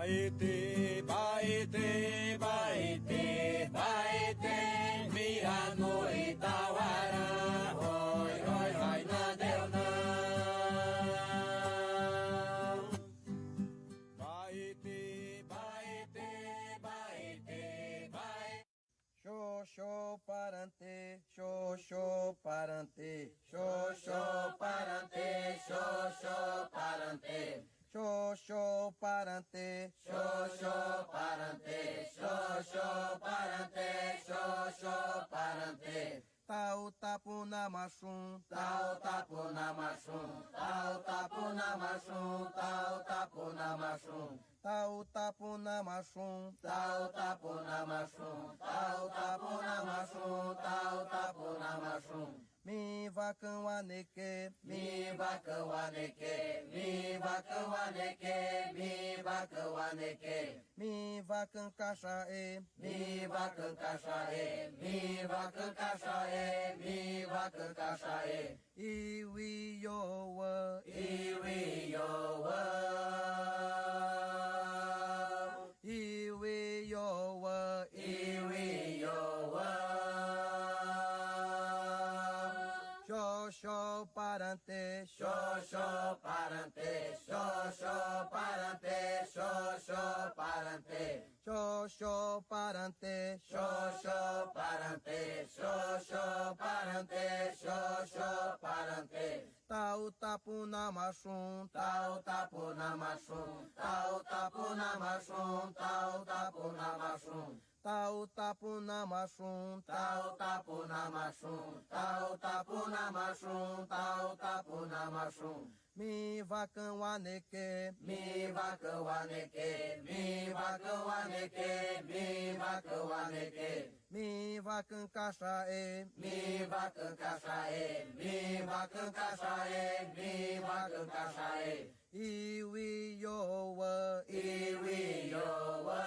Baete, baete, baete, baete, mira no Itauara, oi, oi, oi, não deu não. Baete, baete, baete, baete. Xoxô parante, xoxô parante, xoxô parante, xoxô parante. Xoxô parante, xoxô parante, xoxô parante, xoxô parante. Tau tapu na machum, tau tapu na machum, tau tapu na machum, tau tapu na machum. Tau tapu na machum, tau tapu na machum, tau tapu na machum, tau tapu na machum. Mi vacão aneque, mi vacão aneque, mi vacão aneque, mi vacão aneque, mi vacão cachaê, mi vacão cachaê, mi vacão cachaê, mi vacão cachaê. Iwi yoa, iwi yoa, iwi yoa, iwi yoa. Xoxô parante, xoxô parante, xoxô parante, xoxô parante, xoxô parante, xoxô parante, xoxô parante, xoxô parante. Tau tapu na machum, tau tapu na machum, tau tapu na machum, tau tapu na machum. Tau tapu na machum, tau tapu na machum, tau tapu na machum, tau tapu na machum. Mi vacão aneque, mi vacão aneque, mi vacão aneque, mi vacão aneque. Mi vacão cachaê, mi vacão cachaê, mi vacão cachaê, mi vacão cachaê. Iwi yoa, iwi yoa.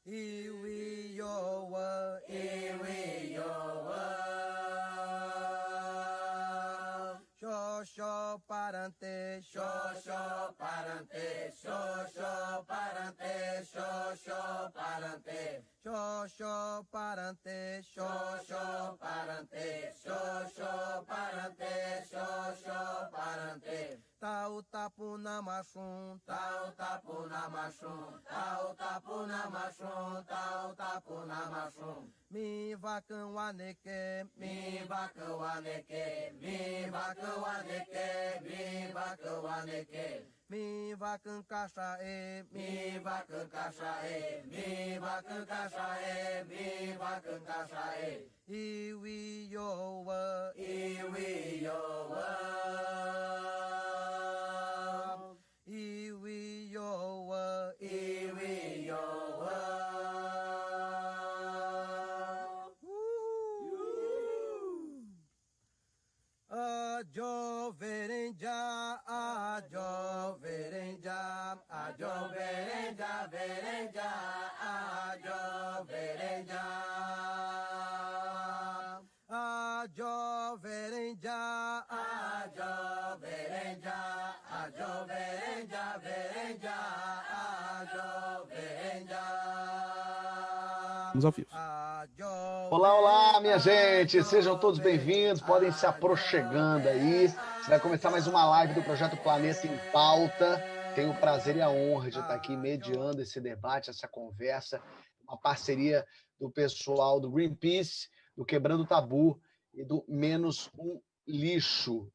Iwi yoa, iwi yoa. Xoxô parante, xoxô parante, xoxô parante, xoxô parante, xoxô parante, xoxô parante, xoxô parante, xoxô parante. Tau tapu na machum, tau tapu na machum, tau tapu na machum, tau tapu na machum. Mi vacão aneque, mi vacão aneque, mi vacão aneque, mi vacão aneque. Mi vacão cachaê, mi vacão cachaê, mi vacão cachaê, mi vacão cachaê. Iwi yoa, iwi yoa. Iwi yoa, iwi yoa. Ajo verenja, ajo verenja, ajo verenja, verenja, ajo verenja. Ajo verenja, ajo verenja, ajo verenja, verenja, ajo verenja. Vamos ao vivo. Olá, olá, minha gente, sejam todos bem-vindos, podem se aproximando aí. Você vai começar mais uma live do Projeto Planeta em Pauta. Tenho o prazer e a honra de estar aqui mediando esse debate, essa conversa, uma parceria do pessoal do Greenpeace, do Quebrando o Tabu e do Menos um Lixo.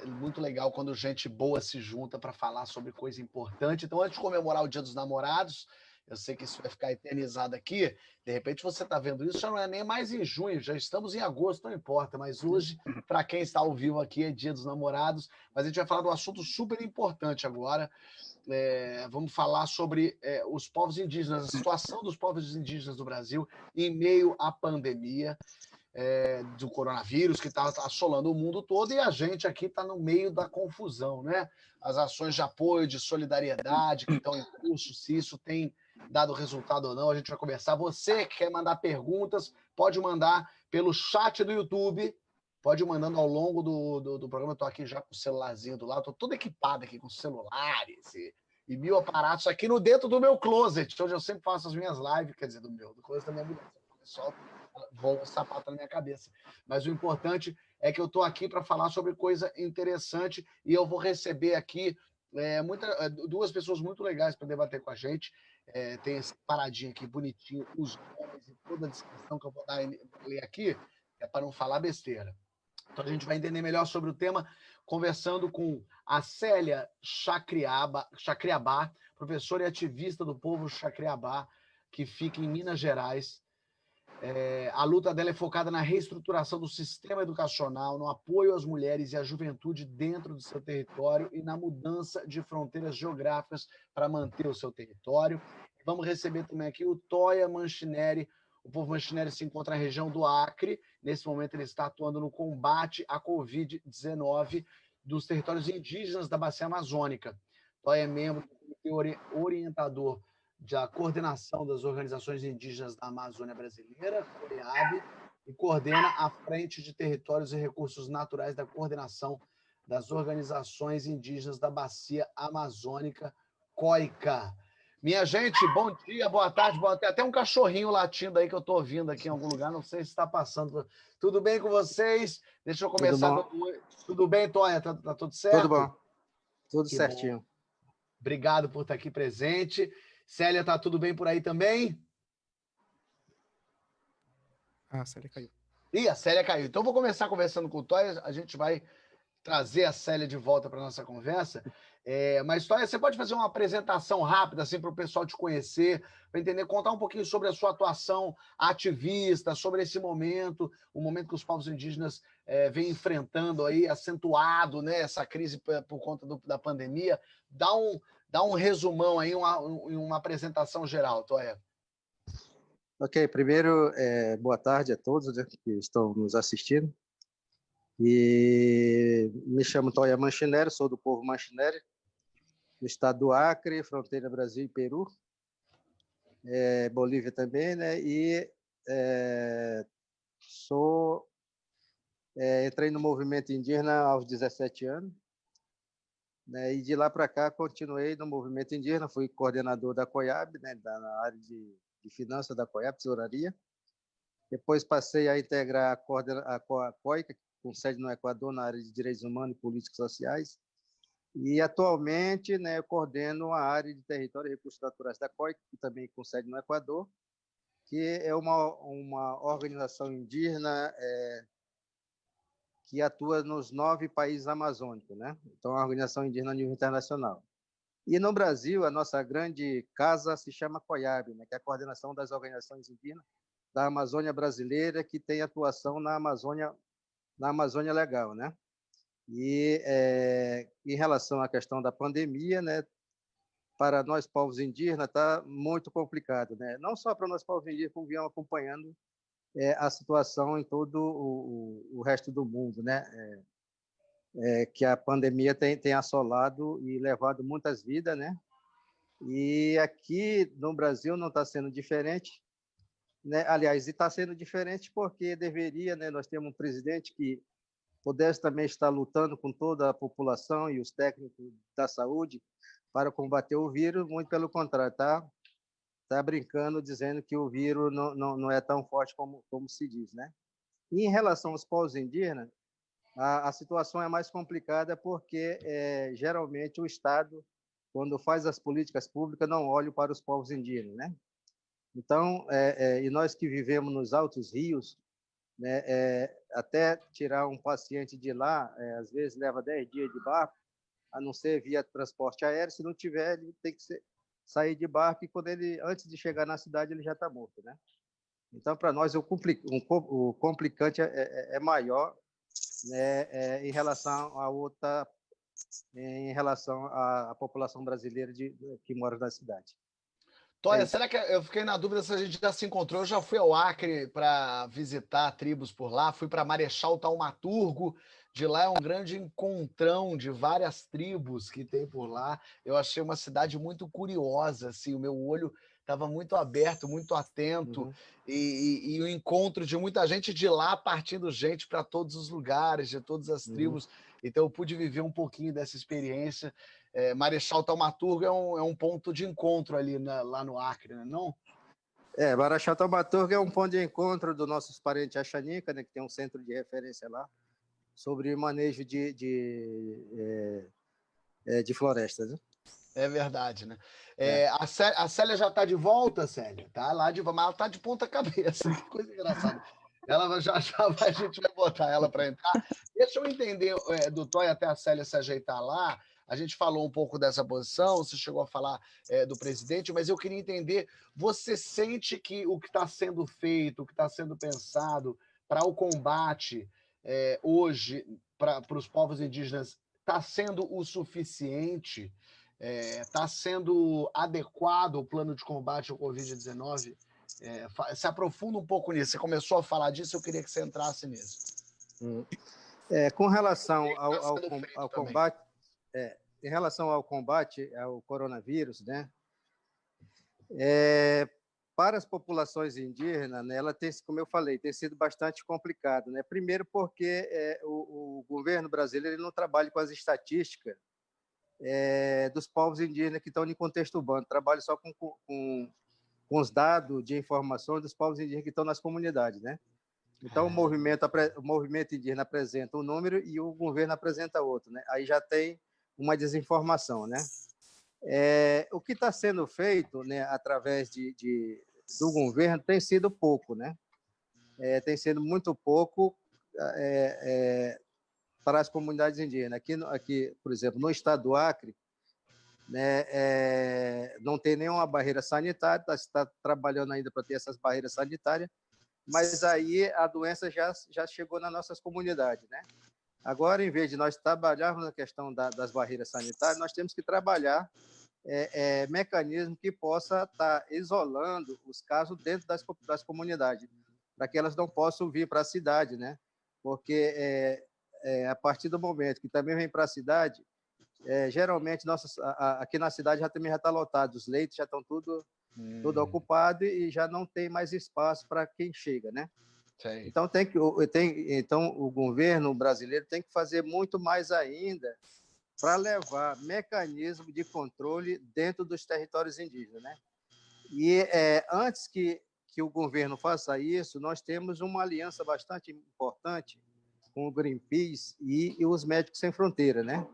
Muito legal quando gente boa se junta para falar sobre coisa importante. Então, antes de comemorar o Dia dos Namorados, eu sei que isso vai ficar eternizado aqui. De repente você está vendo isso, já não é nem mais em junho, já estamos em agosto, não importa. Mas hoje, para quem está ao vivo aqui, é Dia dos Namorados. Mas a gente vai falar de um assunto super importante agora. Vamos falar sobre os povos indígenas, a situação dos povos indígenas do Brasil em meio à pandemia do coronavírus, que está assolando o mundo todo, e a gente aqui está no meio da confusão, né? As ações de apoio, de solidariedade que estão em curso, se isso tem dado resultado ou não, a gente vai conversar. Você que quer mandar perguntas, pode mandar pelo chat do YouTube, pode ir mandando ao longo do programa. Eu estou aqui já com o celularzinho do lado, estou todo equipado aqui com celulares e mil aparatos aqui no dentro do meu closet, onde eu sempre faço as minhas lives, quer dizer, do closet da minha mulher. Só voa o sapato na minha cabeça. Mas o importante é que eu estou aqui para falar sobre coisa interessante e eu vou receber aqui duas pessoas muito legais para debater com a gente. Tem esse paradinho aqui bonitinho, os nomes e toda a descrição que eu vou ler aqui, para não falar besteira. Então a gente vai entender melhor sobre o tema conversando com a Célia Chacriabá, professora e ativista do povo Chacriabá, que fica em Minas Gerais. A luta dela é focada na reestruturação do sistema educacional, no apoio às mulheres e à juventude dentro do seu território e na mudança de fronteiras geográficas para manter o seu território. Vamos receber também aqui o Toya Manchineri. O povo Manchineri se encontra na região do Acre. Nesse momento, ele está atuando no combate à Covid-19 dos territórios indígenas da Bacia Amazônica. Toya é membro do comitê orientador da Coordenação das Organizações Indígenas da Amazônia Brasileira, COIAB, e coordena a Frente de Territórios e Recursos Naturais da Coordenação das Organizações Indígenas da Bacia Amazônica, COICA. Minha gente, bom dia, boa tarde, boa tarde. Até um cachorrinho latindo aí que eu estou ouvindo aqui em algum lugar, não sei se está passando. Tudo bem com vocês? Deixa eu começar. Tudo bem, Toya? Tá tudo certo? Tudo bom. Tudo que certinho. Bom. Obrigado por estar aqui presente. Célia, tá tudo bem por aí também? A Célia caiu. Ih, a Célia caiu. Então, vou começar conversando com o Toya. A gente vai trazer a Célia de volta para a nossa conversa. Mas, Toya, você pode fazer uma apresentação rápida assim, para o pessoal te conhecer, para entender, contar um pouquinho sobre a sua atuação ativista, sobre esse momento, o momento que os povos indígenas vêm enfrentando aí, acentuado, né, essa crise por conta da pandemia. Dá um resumão aí, uma apresentação geral, Toya. Ok, primeiro, boa tarde a todos que estão nos assistindo. E me chamo Toya Manchineri, sou do povo Manchineri, do estado do Acre, fronteira Brasil e Peru, Bolívia também, né? E entrei no movimento indígena aos 17 anos, né? E de lá para cá continuei no movimento indígena, fui coordenador da COIAB, né? Na área de finanças da COIAB, tesouraria. Depois passei a integrar a COICA, com sede no Equador, na área de direitos humanos e políticos sociais. E, atualmente, né, eu coordeno a área de território e recursos naturais da COICA, que também com sede no Equador, que é uma organização indígena que atua nos 9 países amazônicos, né? Então, é uma organização indígena a nível internacional. E no Brasil, a nossa grande casa se chama COIAB, né, que é a Coordenação das Organizações Indígenas da Amazônia Brasileira, que tem atuação na Amazônia Legal, né? E em relação à questão da pandemia, né, para nós povos indígenas está muito complicado, né? Não só para nós povos indígenas, como viemos acompanhando a situação em todo o resto do mundo, né? Que a pandemia tem assolado e levado muitas vidas, né? E aqui no Brasil não está sendo diferente, né? Aliás, está sendo diferente porque deveria, né? Nós temos um presidente que pudesse também estar lutando com toda a população e os técnicos da saúde para combater o vírus, muito pelo contrário, tá brincando, dizendo que o vírus não é tão forte como se diz, né? E em relação aos povos indígenas, a situação é mais complicada porque, geralmente, o Estado, quando faz as políticas públicas, não olha para os povos indígenas, né? Então, e nós que vivemos nos altos rios, né, até tirar um paciente de lá, às vezes leva 10 dias de barco, a não ser via transporte aéreo. Se não tiver, ele tem que sair de barco e antes de chegar na cidade, ele já está morto, né? Então, para nós, o complicante é maior, né, em relação à população brasileira que mora na cidade. Toya, será que eu fiquei na dúvida se a gente já se encontrou? Eu já fui ao Acre para visitar tribos por lá, fui para Marechal Taumaturgo, de lá é um grande encontrão de várias tribos que tem por lá. Eu achei uma cidade muito curiosa, assim, o meu olho estava muito aberto, muito atento, Uhum. e o encontro de muita gente de lá partindo gente para todos os lugares, de todas as Uhum. tribos. Então eu pude viver um pouquinho dessa experiência. Marechal Thaumaturgo é um ponto de encontro ali lá no Acre, né, não? Marechal Thaumaturgo é um ponto de encontro dos nossos parentes Axanica, né, que tem um centro de referência lá, sobre manejo de florestas, né? É verdade, né? É. A Célia já está de volta, Célia, tá? Lá de, mas ela está de ponta cabeça, que coisa engraçada. Ela já a gente vai botar ela para entrar. Deixa eu entender, do Toy até a Célia se ajeitar lá. A gente falou um pouco dessa posição, você chegou a falar do presidente, mas eu queria entender, você sente que o que está sendo feito, o que está sendo pensado para o combate hoje para os povos indígenas está sendo o suficiente? Está sendo adequado o plano de combate ao Covid-19? Se aprofunda um pouco nisso. Você começou a falar disso, eu queria que você entrasse nisso. Com relação Está sendo feito ao também. combate, em relação ao combate ao coronavírus, né? Para as populações indígenas, né, ela tem, como eu falei, tem sido bastante complicado, né? Primeiro porque o governo brasileiro ele não trabalha com as estatísticas dos povos indígenas que estão em contexto urbano, trabalha só com os dados de informação dos povos indígenas que estão nas comunidades, né? Então, o movimento indígena apresenta um número e o governo apresenta outro, né? Aí já tem uma desinformação, né? O que está sendo feito, né, através do governo tem sido pouco, né? Tem sido muito pouco para as comunidades indígenas. Aqui, por exemplo, no estado do Acre, né, não tem nenhuma barreira sanitária, está trabalhando ainda para ter essas barreiras sanitárias, mas aí a doença já chegou nas nossas comunidades, né? Agora, em vez de nós trabalharmos na questão das barreiras sanitárias, nós temos que trabalhar mecanismo que possa estar isolando os casos dentro das comunidades, para que elas não possam vir para a cidade, né? Porque a partir do momento que também vem para a cidade, geralmente aqui na cidade também já está lotado, os leitos já estão tudo ocupado e já não tem mais espaço para quem chega, né? Sei. Então o governo brasileiro tem que fazer muito mais ainda para levar mecanismo de controle dentro dos territórios indígenas, né? E antes que o governo faça isso, nós temos uma aliança bastante importante com o Greenpeace e os Médicos Sem Fronteira, né?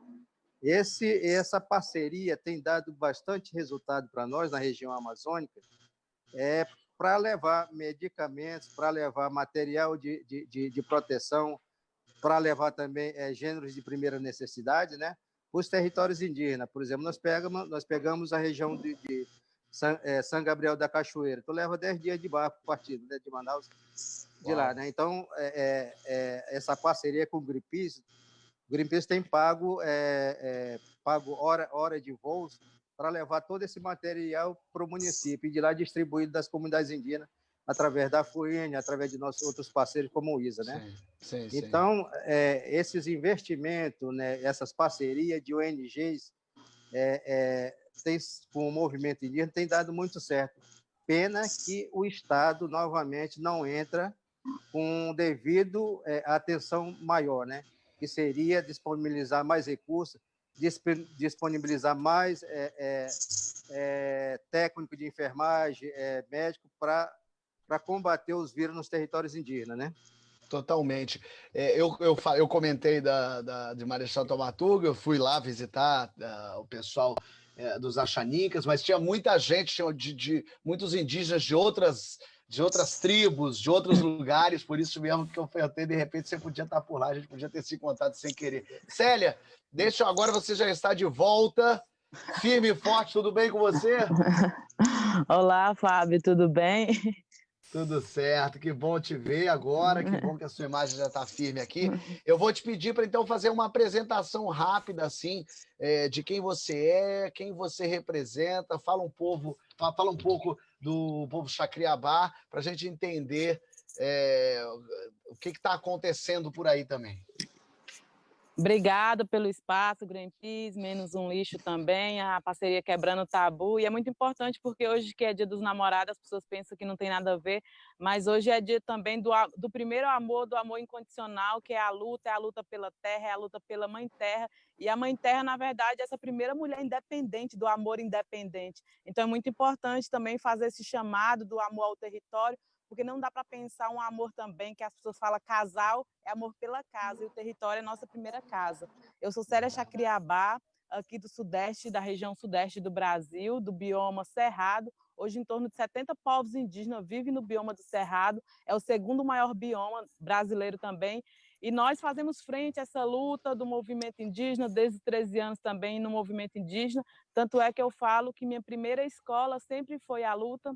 Essa parceria tem dado bastante resultado para nós na região amazônica, para levar medicamentos, para levar material de proteção, para levar também gêneros de primeira necessidade, né? Os territórios indígenas, por exemplo, nós pegamos a região de São Gabriel da Cachoeira, então leva 10 dias de barco partido, né, de Manaus, de lá, né? Então, essa parceria com o Greenpeace tem pago hora de voos para levar todo esse material para o município e de lá distribuído das comunidades indígenas através da FUIN, através de nossos outros parceiros como o ISA, né? Sim. Então, esses investimentos, né, essas parcerias de ONGs com o movimento indígena tem dado muito certo. Pena que o Estado, novamente, não entra com devido atenção maior, né? Que seria disponibilizar mais recursos, disponibilizar mais técnico de enfermagem, médico, para combater os vírus nos territórios indígenas, né? Totalmente. Eu comentei de Marechal Thaumaturgo, eu fui lá visitar o pessoal dos Axanicas, mas tinha muita gente, muitos indígenas de outras tribos, de outros lugares, por isso mesmo que eu perguntei, de repente você podia estar por lá, a gente podia ter se encontrado sem querer. Célia, agora você já está de volta, firme e forte, tudo bem com você? Olá, Fábio, tudo bem? Tudo certo, que bom te ver agora, que bom que a sua imagem já está firme aqui. Eu vou te pedir para então fazer uma apresentação rápida assim de quem você é, quem você representa, fala um pouco do povo Xacriabá para a gente entender o que está acontecendo por aí também. Obrigada pelo espaço, Greenpeace, Menos um Lixo também, a parceria Quebrando o Tabu, e é muito importante porque hoje que é dia dos namorados, as pessoas pensam que não tem nada a ver, mas hoje é dia também do primeiro amor, do amor incondicional, que é a luta pela terra, é a luta pela Mãe Terra, e a Mãe Terra, na verdade, é essa primeira mulher independente, do amor independente. Então é muito importante também fazer esse chamado do amor ao território, porque não dá para pensar um amor também, que as pessoas falam casal, é amor pela casa, e o território é nossa primeira casa. Eu sou Célia Chacriabá, aqui do Sudeste, da região Sudeste do Brasil, do bioma Cerrado. Hoje, em torno de 70 povos indígenas vivem no bioma do Cerrado, é o segundo maior bioma brasileiro também, e nós fazemos frente a essa luta do movimento indígena, desde 13 anos também no movimento indígena, tanto é que eu falo que minha primeira escola sempre foi a luta,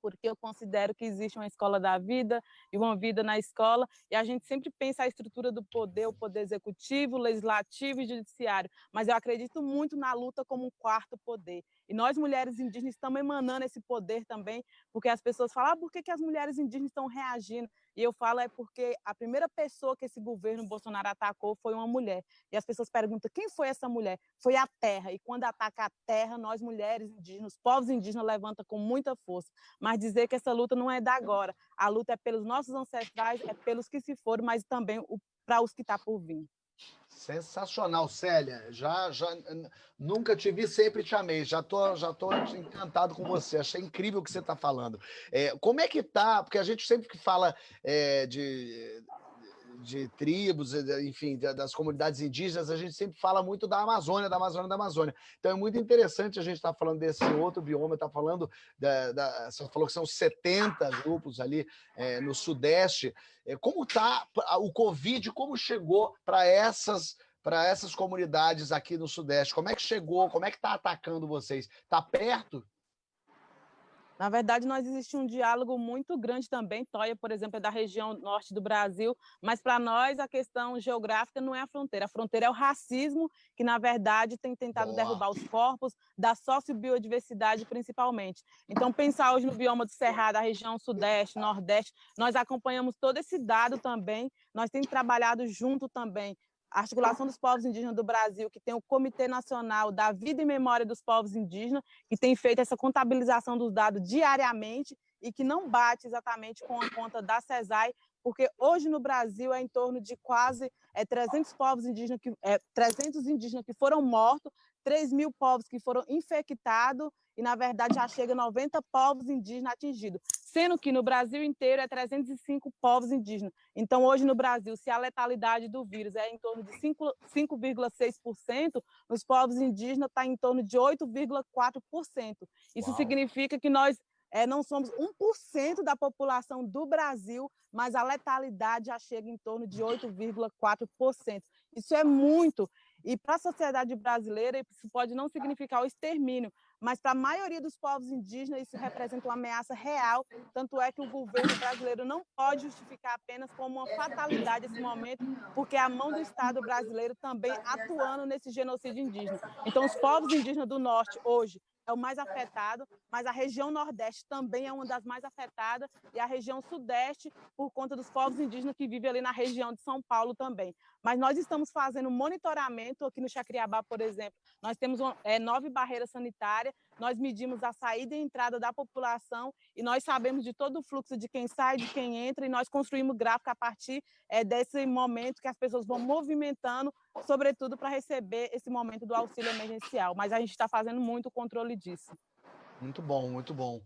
porque eu considero que existe uma escola da vida e uma vida na escola, e a gente sempre pensa a estrutura do poder, o poder executivo, legislativo e judiciário, mas eu acredito muito na luta como um quarto poder. E nós, mulheres indígenas, estamos emanando esse poder também, porque as pessoas falam, por que as mulheres indígenas estão reagindo? E eu falo, é porque a primeira pessoa que esse governo Bolsonaro atacou foi uma mulher. E as pessoas perguntam, quem foi essa mulher? Foi a terra. E quando ataca a terra, nós, mulheres indígenas, os povos indígenas, levantam com muita força. Mas dizer que essa luta não é da agora. A luta é pelos nossos ancestrais, é pelos que se foram, mas também para os que estão por vir. Sensacional, Célia. Nunca te vi, sempre te amei. Já tô encantado com você. Achei incrível o que você está falando. Como é que tá? Porque a gente sempre que fala de tribos, enfim, das comunidades indígenas, a gente sempre fala muito da Amazônia. Então é muito interessante a gente estar falando desse outro bioma, tá falando você falou que são 70 grupos ali no Sudeste. Como está o Covid, como chegou para essas comunidades aqui no Sudeste? Como é que chegou? Como é que está atacando vocês? Está perto? Na verdade, nós existe um diálogo muito grande também. Toia, por exemplo, é da região norte do Brasil, mas para nós a questão geográfica não é a fronteira é o racismo, que na verdade tem tentado derrubar os corpos da sociobiodiversidade principalmente. Então, pensar hoje no bioma do Cerrado, a região sudeste, nordeste, nós acompanhamos todo esse dado também, nós temos trabalhado junto também a Articulação dos Povos Indígenas do Brasil, que tem o Comitê Nacional da Vida e Memória dos Povos Indígenas, que tem feito essa contabilização dos dados diariamente e que não bate exatamente com a conta da CESAI, porque hoje no Brasil é em torno de quase 300 povos indígenas, 300 indígenas que foram mortos, 3.000 povos que foram infectados e, na verdade, já chega a 90 povos indígenas atingidos, sendo que no Brasil inteiro é 305 povos indígenas. Então, hoje no Brasil, se a letalidade do vírus é em torno de 5,6%, nos povos indígenas está em torno de 8,4%. Isso significa que nós não somos 1% da população do Brasil, mas a letalidade já chega em torno de 8,4%. Isso é muito. E para a sociedade brasileira, isso pode não significar o extermínio, mas para a maioria dos povos indígenas isso representa uma ameaça real, tanto é que o governo brasileiro não pode justificar apenas como uma fatalidade esse momento, porque é a mão do Estado brasileiro também atuando nesse genocídio indígena. Então, os povos indígenas do Norte, hoje, é o mais afetado, mas a região Nordeste também é uma das mais afetadas, e a região Sudeste, por conta dos povos indígenas que vivem ali na região de São Paulo também. Mas nós estamos fazendo monitoramento aqui no Chacriabá, por exemplo. Nós temos 9 barreiras sanitárias, nós medimos a saída e entrada da população e nós sabemos de todo o fluxo de quem sai, de quem entra, e nós construímos gráfico a partir desse momento que as pessoas vão movimentando, sobretudo para receber esse momento do auxílio emergencial. Mas a gente está fazendo muito controle disso. Muito bom, muito bom.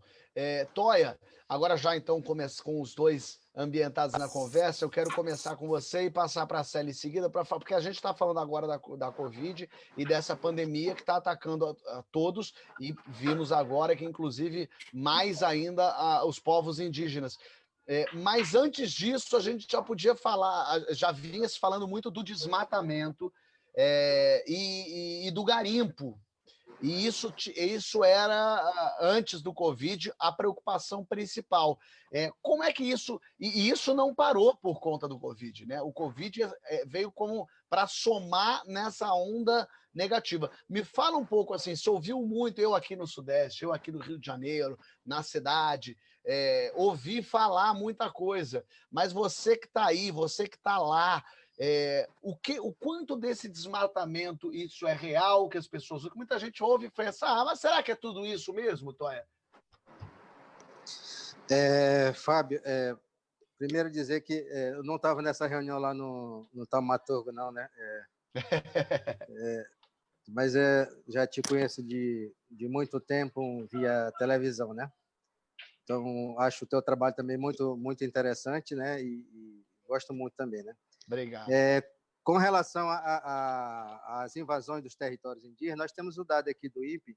Toia, agora já então com os dois ambientados na conversa, eu quero começar com você e passar para a Célia em seguida, porque a gente está falando agora da Covid e dessa pandemia que está atacando a todos, e vimos agora que, inclusive, mais ainda os povos indígenas. Mas antes disso, a gente já podia falar, já vinha se falando muito do desmatamento e do garimpo. E isso era, antes do Covid, a preocupação principal. Como é que isso... E isso não parou por conta do Covid, né? O Covid veio como para somar nessa onda negativa. Me fala um pouco, assim, se ouviu muito, eu aqui no Sudeste, eu aqui no Rio de Janeiro, na cidade, ouvi falar muita coisa, mas você que está aí, você que está lá, O quanto desse desmatamento isso é real, que as pessoas... Muita gente ouve e pensa, mas será que é tudo isso mesmo, Toia? Fábio, primeiro dizer que eu não estava nessa reunião lá no Taumaturgo, não, né? Mas já te conheço de muito tempo via televisão, né? Então, acho o teu trabalho também muito, muito interessante, né? E gosto muito também, né? Obrigado. Com relação às invasões dos territórios indígenas, nós temos o dado aqui do INPE,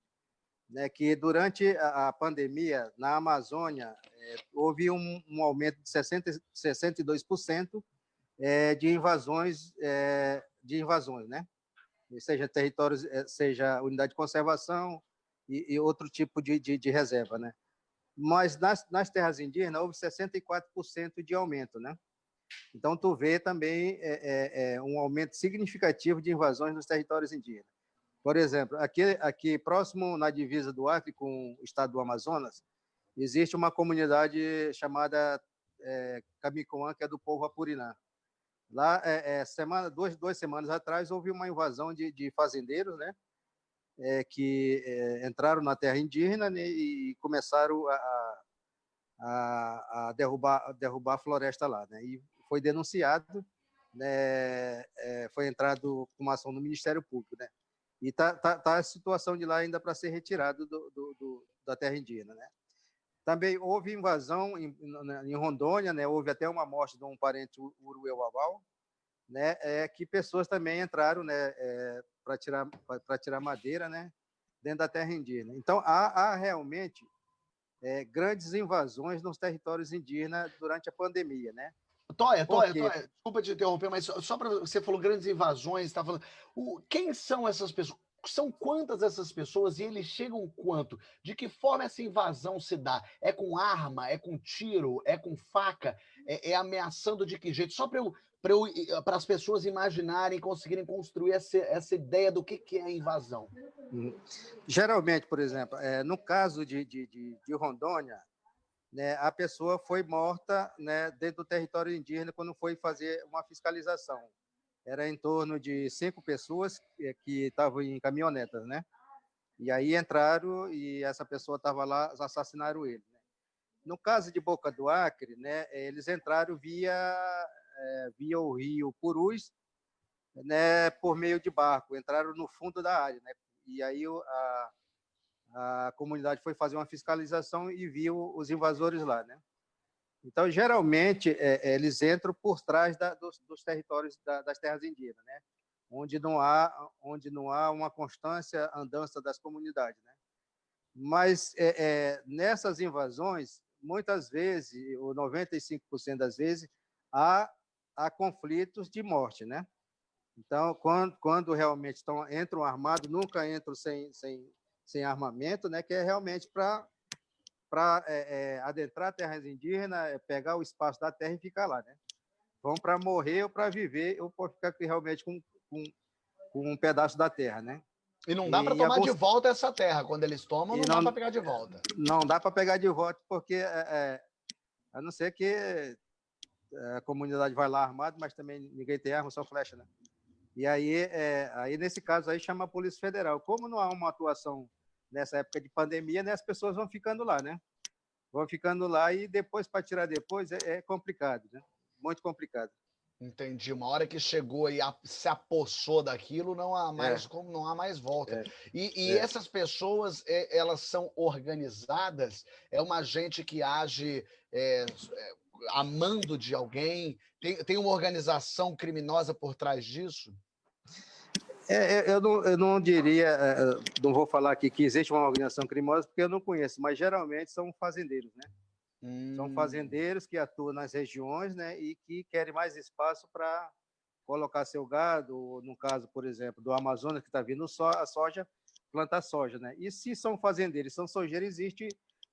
né, que durante a pandemia, na Amazônia, houve um aumento de 62% de invasões, né? Seja territórios, seja unidade de conservação e outro tipo de reserva, né? Mas nas terras indígenas houve 64% de aumento, né? Então tu vê também um aumento significativo de invasões nos territórios indígenas. Por exemplo, aqui próximo na divisa do Acre com o estado do Amazonas, existe uma comunidade chamada Camicoan, que é do povo Apurinã. Lá, duas semanas atrás, houve uma invasão de fazendeiros, né? Que entraram na terra indígena, né, e começaram a derrubar a floresta lá, né? E foi denunciado, né? Foi entrado com uma ação no Ministério Público, né? E tá a situação de lá ainda para ser retirado da terra indígena, né? Também houve invasão em Rondônia, né? Houve até uma morte de um parente urueu-uau, né? Que pessoas também entraram, né? Para tirar madeira, né? Dentro da terra indígena. Então há realmente grandes invasões nos territórios indígenas durante a pandemia, né? Toia, desculpa te interromper, mas só para você falou grandes invasões, está falando. Quem são essas pessoas? São quantas essas pessoas e eles chegam quanto? De que forma essa invasão se dá? É com arma? É com tiro? É com faca? É ameaçando de que jeito? Só para as pessoas imaginarem, conseguirem construir essa ideia do que é a invasão. Geralmente, por exemplo, no caso de Rondônia, né, a pessoa foi morta, né, dentro do território indígena quando foi fazer uma fiscalização. Era em torno de 5 pessoas que estavam em caminhonetas, né? E aí entraram e essa pessoa estava lá, assassinaram ele, né? No caso de Boca do Acre, né, eles entraram via o rio Purus, né, por meio de barco, entraram no fundo da área, né? E aí a comunidade foi fazer uma fiscalização e viu os invasores lá, né? Então, geralmente, eles entram por trás dos territórios das terras indígenas, né? Onde não há uma constância andança das comunidades, né? Mas nessas invasões, muitas vezes, ou 95% das vezes, há conflitos de morte, né? Então, quando realmente entram armados, nunca entram sem armamento, né? Que é realmente para adentrar terras indígenas, pegar o espaço da terra e ficar lá, né? Vão para morrer ou para viver ou para ficar realmente com um pedaço da terra, né? E não dá para tomar de volta essa terra. Quando eles tomam, não dá para pegar de volta. Não dá para pegar de volta, porque a não ser que a comunidade vai lá armada, mas também ninguém tem arma, só flecha, né? E aí nesse caso aí chama a Polícia Federal. Como não há uma atuação nessa época de pandemia, né, as pessoas vão ficando lá, né? Vão ficando lá e depois, para tirar depois, é complicado, né? Muito complicado. Entendi. Uma hora que chegou e se apossou daquilo, não há mais volta. E essas pessoas, elas são organizadas? É uma gente que age a mando de alguém? Tem uma organização criminosa por trás disso? Eu não diria, não vou falar aqui que existe uma organização criminosa, porque eu não conheço, mas geralmente são fazendeiros, né? São fazendeiros que atuam nas regiões, né, e que querem mais espaço para colocar seu gado, ou, no caso, por exemplo, do Amazonas, que está vindo a soja, plantar soja, né? E se são fazendeiros, são sojeiros, existe,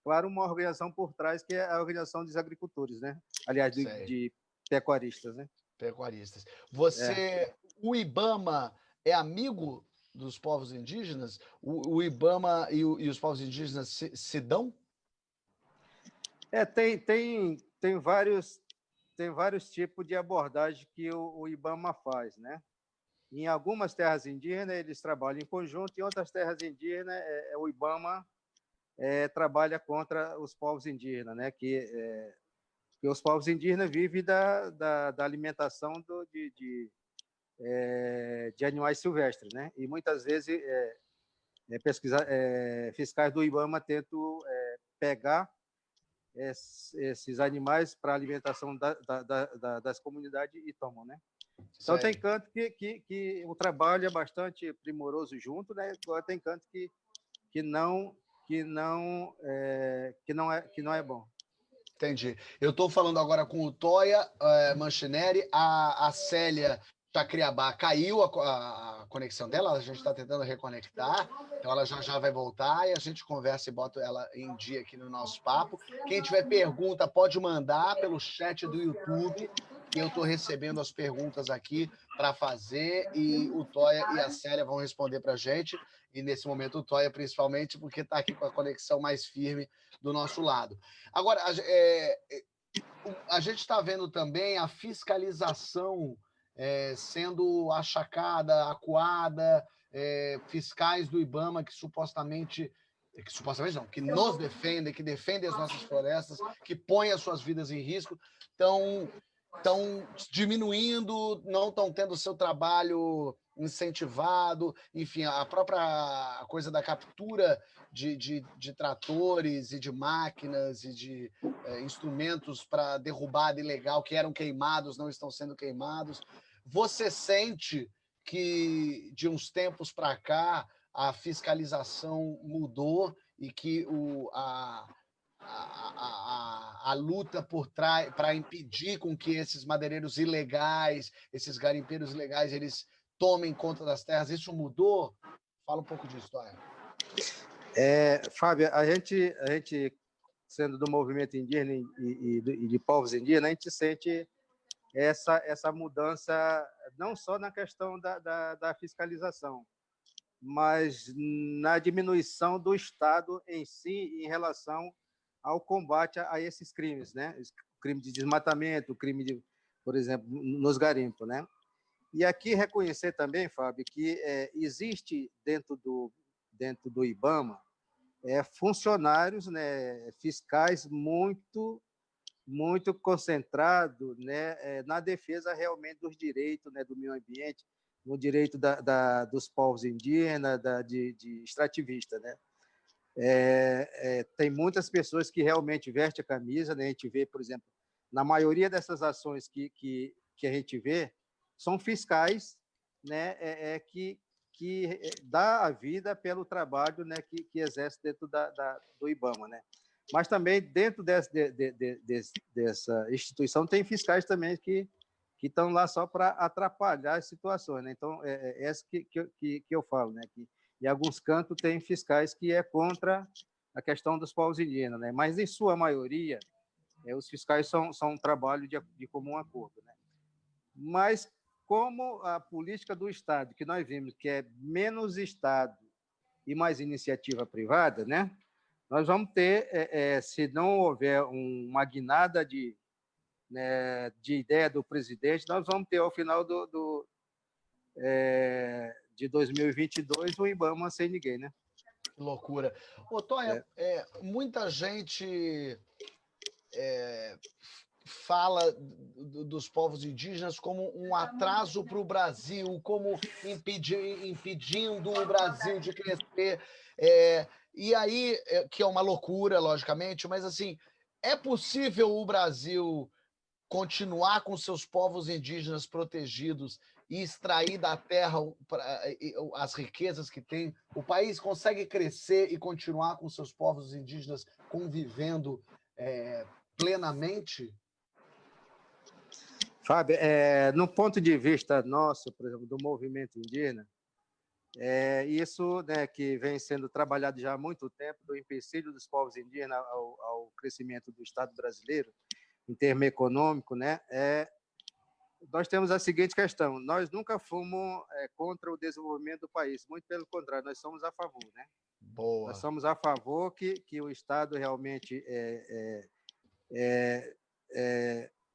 claro, uma organização por trás, que é a Organização dos Agricultores, né? Aliás, de pecuaristas, né? Pecuaristas. O IBAMA é amigo dos povos indígenas? O IBAMA e os povos indígenas se dão? Tem vários tem vários tipos de abordagem que o IBAMA faz, né? Em algumas terras indígenas, eles trabalham em conjunto, em outras terras indígenas, o IBAMA trabalha contra os povos indígenas, né? Que os povos indígenas vivem da alimentação de animais silvestres, né? E muitas vezes fiscais do IBAMA tentam pegar esses animais para alimentação das comunidades e tomam, né? Então Sei. tem canto que o trabalho é bastante primoroso junto, né? Agora tem canto que não é bom. Entendi. Eu estou falando agora com o Toya Manchineri, a Célia Chacriabá caiu a conexão dela, a gente está tentando reconectar, então ela já vai voltar e a gente conversa e bota ela em dia aqui no nosso papo. Quem tiver pergunta pode mandar pelo chat do YouTube, que eu estou recebendo as perguntas aqui para fazer e o Toya e a Célia vão responder para a gente. E nesse momento o Toya principalmente porque está aqui com a conexão mais firme do nosso lado. Agora, a gente está vendo também a fiscalização sendo achacada, acuada, fiscais do IBAMA que supostamente não, que nos defendem, que defendem as nossas florestas, que põem as suas vidas em risco, estão diminuindo, não estão tendo o seu trabalho incentivado, enfim, a própria coisa da captura de tratores e de máquinas e de instrumentos para derrubada ilegal que eram queimados, não estão sendo queimados. Você sente que de uns tempos para cá a fiscalização mudou e que a luta por trás para impedir com que esses madeireiros ilegais, esses garimpeiros ilegais, eles tomem conta das terras, isso mudou? Fala um pouco disso, Toya. Fábio, a gente sendo do movimento indígena e de povos indígenas, a gente sente essa mudança não só na questão da fiscalização, mas na diminuição do Estado em si em relação ao combate a esses crimes, né? O crime de desmatamento, o crime por exemplo, nos garimpos, né? E aqui reconhecer também, Fábio, que existe dentro do IBAMA funcionários, né, fiscais muito concentrados, né, na defesa realmente dos direitos, né, do meio ambiente, no direito dos povos indígenas, de extrativistas, né? Tem muitas pessoas que realmente vestem a camisa, né? A gente vê, por exemplo, na maioria dessas ações que a gente vê, são fiscais, né? Que dá a vida pelo trabalho, né? Que exerce dentro do IBAMA, né? Mas também dentro dessa instituição tem fiscais também que estão lá só para atrapalhar as situações, né? Então essa que eu falo, né? Que em alguns cantos tem fiscais que é contra a questão dos povos indígenas, né? Mas em sua maioria os fiscais são um trabalho de comum acordo, né? Mas como a política do Estado, que nós vimos que é menos Estado e mais iniciativa privada, né? Nós vamos ter, se não houver uma guinada de ideia do presidente, nós vamos ter, ao final de 2022, o IBAMA sem ninguém, né? Que loucura. Ô, Toya, muita gente fala dos povos indígenas como um atraso para o Brasil, como impedindo o Brasil de crescer. E aí, que é uma loucura, logicamente, mas assim, é possível o Brasil continuar com seus povos indígenas protegidos e extrair da terra as riquezas que tem? O país consegue crescer e continuar com seus povos indígenas convivendo plenamente? Fábio, no ponto de vista nosso, por exemplo, do movimento indígena, isso, né, que vem sendo trabalhado já há muito tempo, do empecilho dos povos indígenas ao crescimento do Estado brasileiro, em termo econômico, né, nós temos a seguinte questão: nós nunca fomos contra o desenvolvimento do país, muito pelo contrário, nós somos a favor, né? Boa. Nós somos a favor que o Estado realmente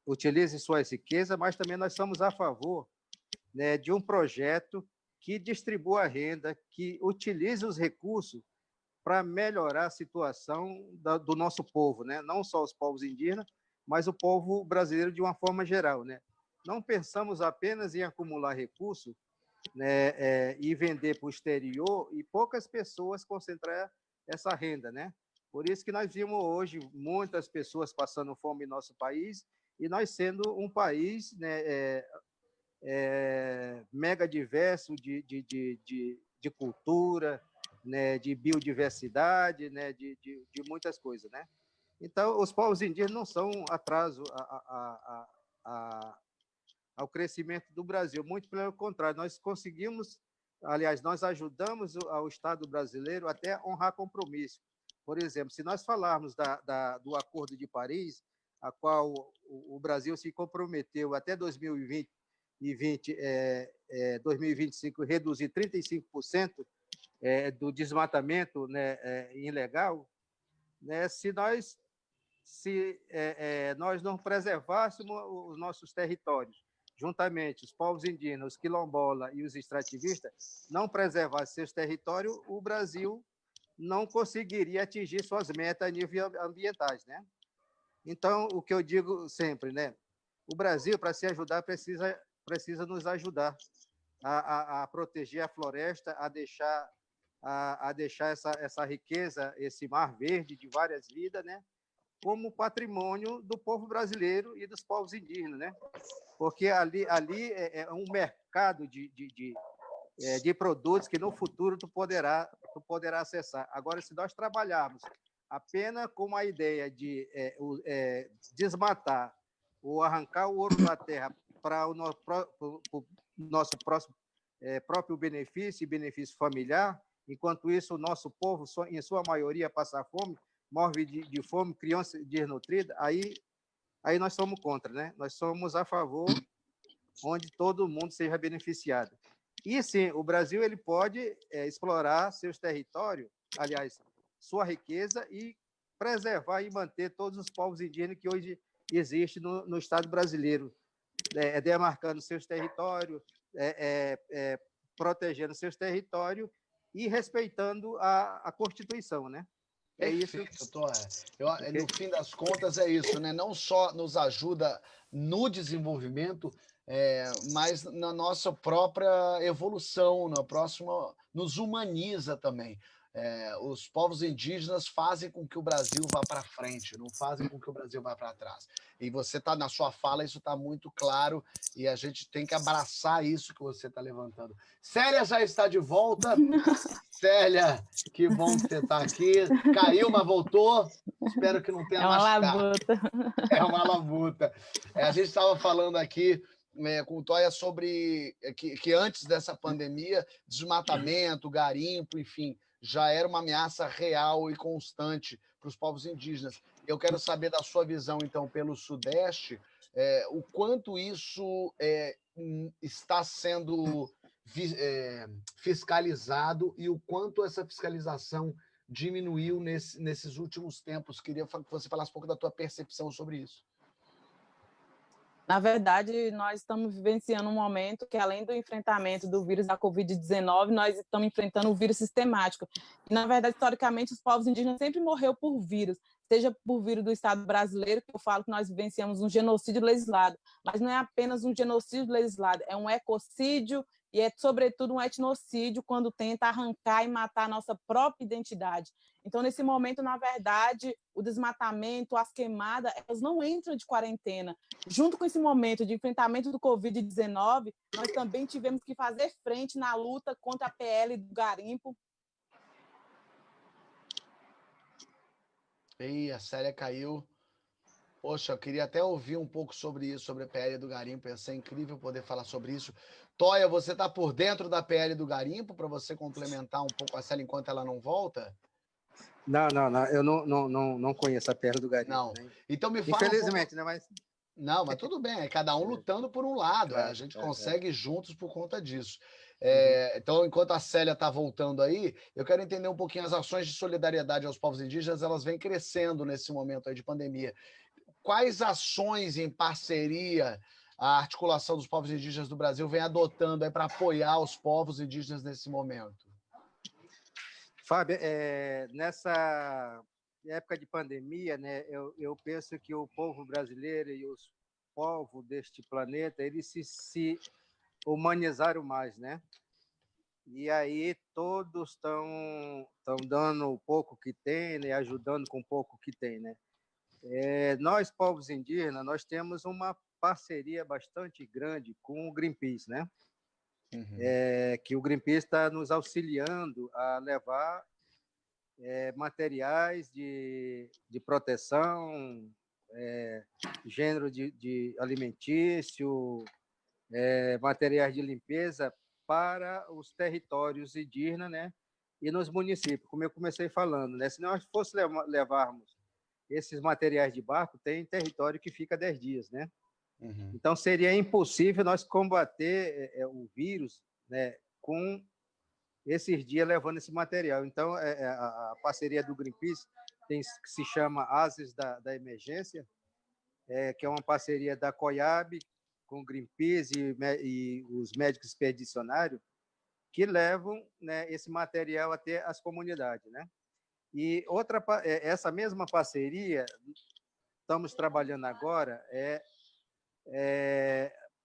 utilize suas riquezas, mas também nós somos a favor, né, de um projeto que distribua a renda, que utilize os recursos para melhorar a situação do nosso povo, né? Não só os povos indígenas, mas o povo brasileiro de uma forma geral, né? Não pensamos apenas em acumular recursos, né, e vender para o exterior e poucas pessoas concentrar essa renda, né? Por isso que nós vimos hoje muitas pessoas passando fome em nosso país e nós sendo um país, né, mega diverso de cultura, né, de biodiversidade, né, de muitas coisas, né? Então, os povos indígenas não são atraso ao crescimento do Brasil, muito pelo contrário, nós conseguimos, aliás, nós ajudamos ao Estado brasileiro até a honrar compromisso. Por exemplo, se nós falarmos do Acordo de Paris, a qual o Brasil se comprometeu até 2025 reduzir 35% do desmatamento, né, ilegal, né, se nós não preservássemos os nossos territórios, juntamente os povos indígenas, os quilombolas e os extrativistas, não preservassem seus territórios, o Brasil não conseguiria atingir suas metas a nível ambientais, né? Então, o que eu digo sempre, né? O Brasil, para se ajudar, precisa nos ajudar a proteger a floresta, a deixar essa riqueza, esse mar verde de várias vidas, né? Como patrimônio do povo brasileiro e dos povos indígenas, né? Porque ali é um mercado de produtos que no futuro tu poderá acessar. Agora, se nós trabalharmos apenas com a ideia de desmatar ou arrancar o ouro da terra para o nosso próprio benefício e benefício familiar, enquanto isso o nosso povo, em sua maioria, passa fome, morre de fome, criança desnutrida, aí nós somos contra, né? Nós somos a favor onde todo mundo seja beneficiado. E sim, o Brasil ele pode explorar seus territórios, aliás, sua riqueza e preservar e manter todos os povos indígenas que hoje existem no Estado brasileiro, demarcando seus territórios, protegendo seus territórios e respeitando a Constituição, né? É Perfeito, isso. Toia. No fim das contas, é isso, né? Não só nos ajuda no desenvolvimento, mas na nossa própria evolução, nos humaniza também. Os povos indígenas fazem com que o Brasil vá para frente, não fazem com que o Brasil vá para trás. E você está na sua fala, isso está muito claro, e a gente tem que abraçar isso que você está levantando. Célia já está de volta. Célia, que bom que você está aqui. Caiu, mas voltou. Espero que não tenha machucado. É uma labuta. A gente estava falando aqui com o Toia sobre que antes dessa pandemia, desmatamento, garimpo, enfim, já era uma ameaça real e constante para os povos indígenas. Eu quero saber da sua visão, então, pelo Sudeste, o quanto isso está sendo fiscalizado e o quanto essa fiscalização diminuiu nesses últimos tempos. Queria que você falasse um pouco da tua percepção sobre isso. Na verdade, nós estamos vivenciando um momento que, além do enfrentamento do vírus da Covid-19, nós estamos enfrentando o vírus sistemático. E, na verdade, historicamente, os povos indígenas sempre morreram por vírus, seja por vírus do Estado brasileiro, que eu falo que nós vivenciamos um genocídio legislado, mas não é apenas um genocídio legislado, é um ecocídio e é, sobretudo, um etnocídio quando tenta arrancar e matar a nossa própria identidade. Então, nesse momento, na verdade, o desmatamento, as queimadas, elas não entram de quarentena. Junto com esse momento de enfrentamento do Covid-19, nós também tivemos que fazer frente na luta contra a PL do garimpo. Ei, a Célia caiu. Poxa, eu queria até ouvir um pouco sobre isso, sobre a PL do garimpo. Ia ser incrível poder falar sobre isso. Toia, você está por dentro da PL do garimpo para você complementar um pouco a Célia enquanto ela não volta? Não, eu não conheço a PL do garimpo. Não. Né? Então me fala infelizmente, né? Mas... Não, mas tudo bem, é cada um lutando por um lado, claro, a gente consegue juntos por conta disso. Então, enquanto a Célia está voltando aí, eu quero entender um pouquinho as ações de solidariedade aos povos indígenas, elas vêm crescendo nesse momento aí de pandemia. quais ações em parceria a articulação dos povos indígenas do Brasil vem adotando para apoiar os povos indígenas nesse momento? Fábio, nessa época de pandemia, né, eu penso que o povo brasileiro e os povos deste planeta, eles se humanizaram mais, né? E aí todos estão dando o pouco que tem, né, ajudando com o pouco que tem, né? Nós, povos indígenas, nós temos uma parceria bastante grande com o Greenpeace, né? Que o Greenpeace está nos auxiliando a levar materiais de proteção, gênero de alimentício, materiais de limpeza para os territórios indígenas, né? E nos municípios, como eu comecei falando, né? Se nós fosse levarmos esses materiais de barco, tem território que fica 10 dias, né? Então, seria impossível nós combater o vírus, né, com esses dias levando esse material. Então, a parceria do Greenpeace que se chama Ases da Emergência, que é uma parceria da COIAB com o Greenpeace e os médicos expedicionários, que levam, né, esse material até as comunidades, né? E essa mesma parceria, estamos trabalhando agora,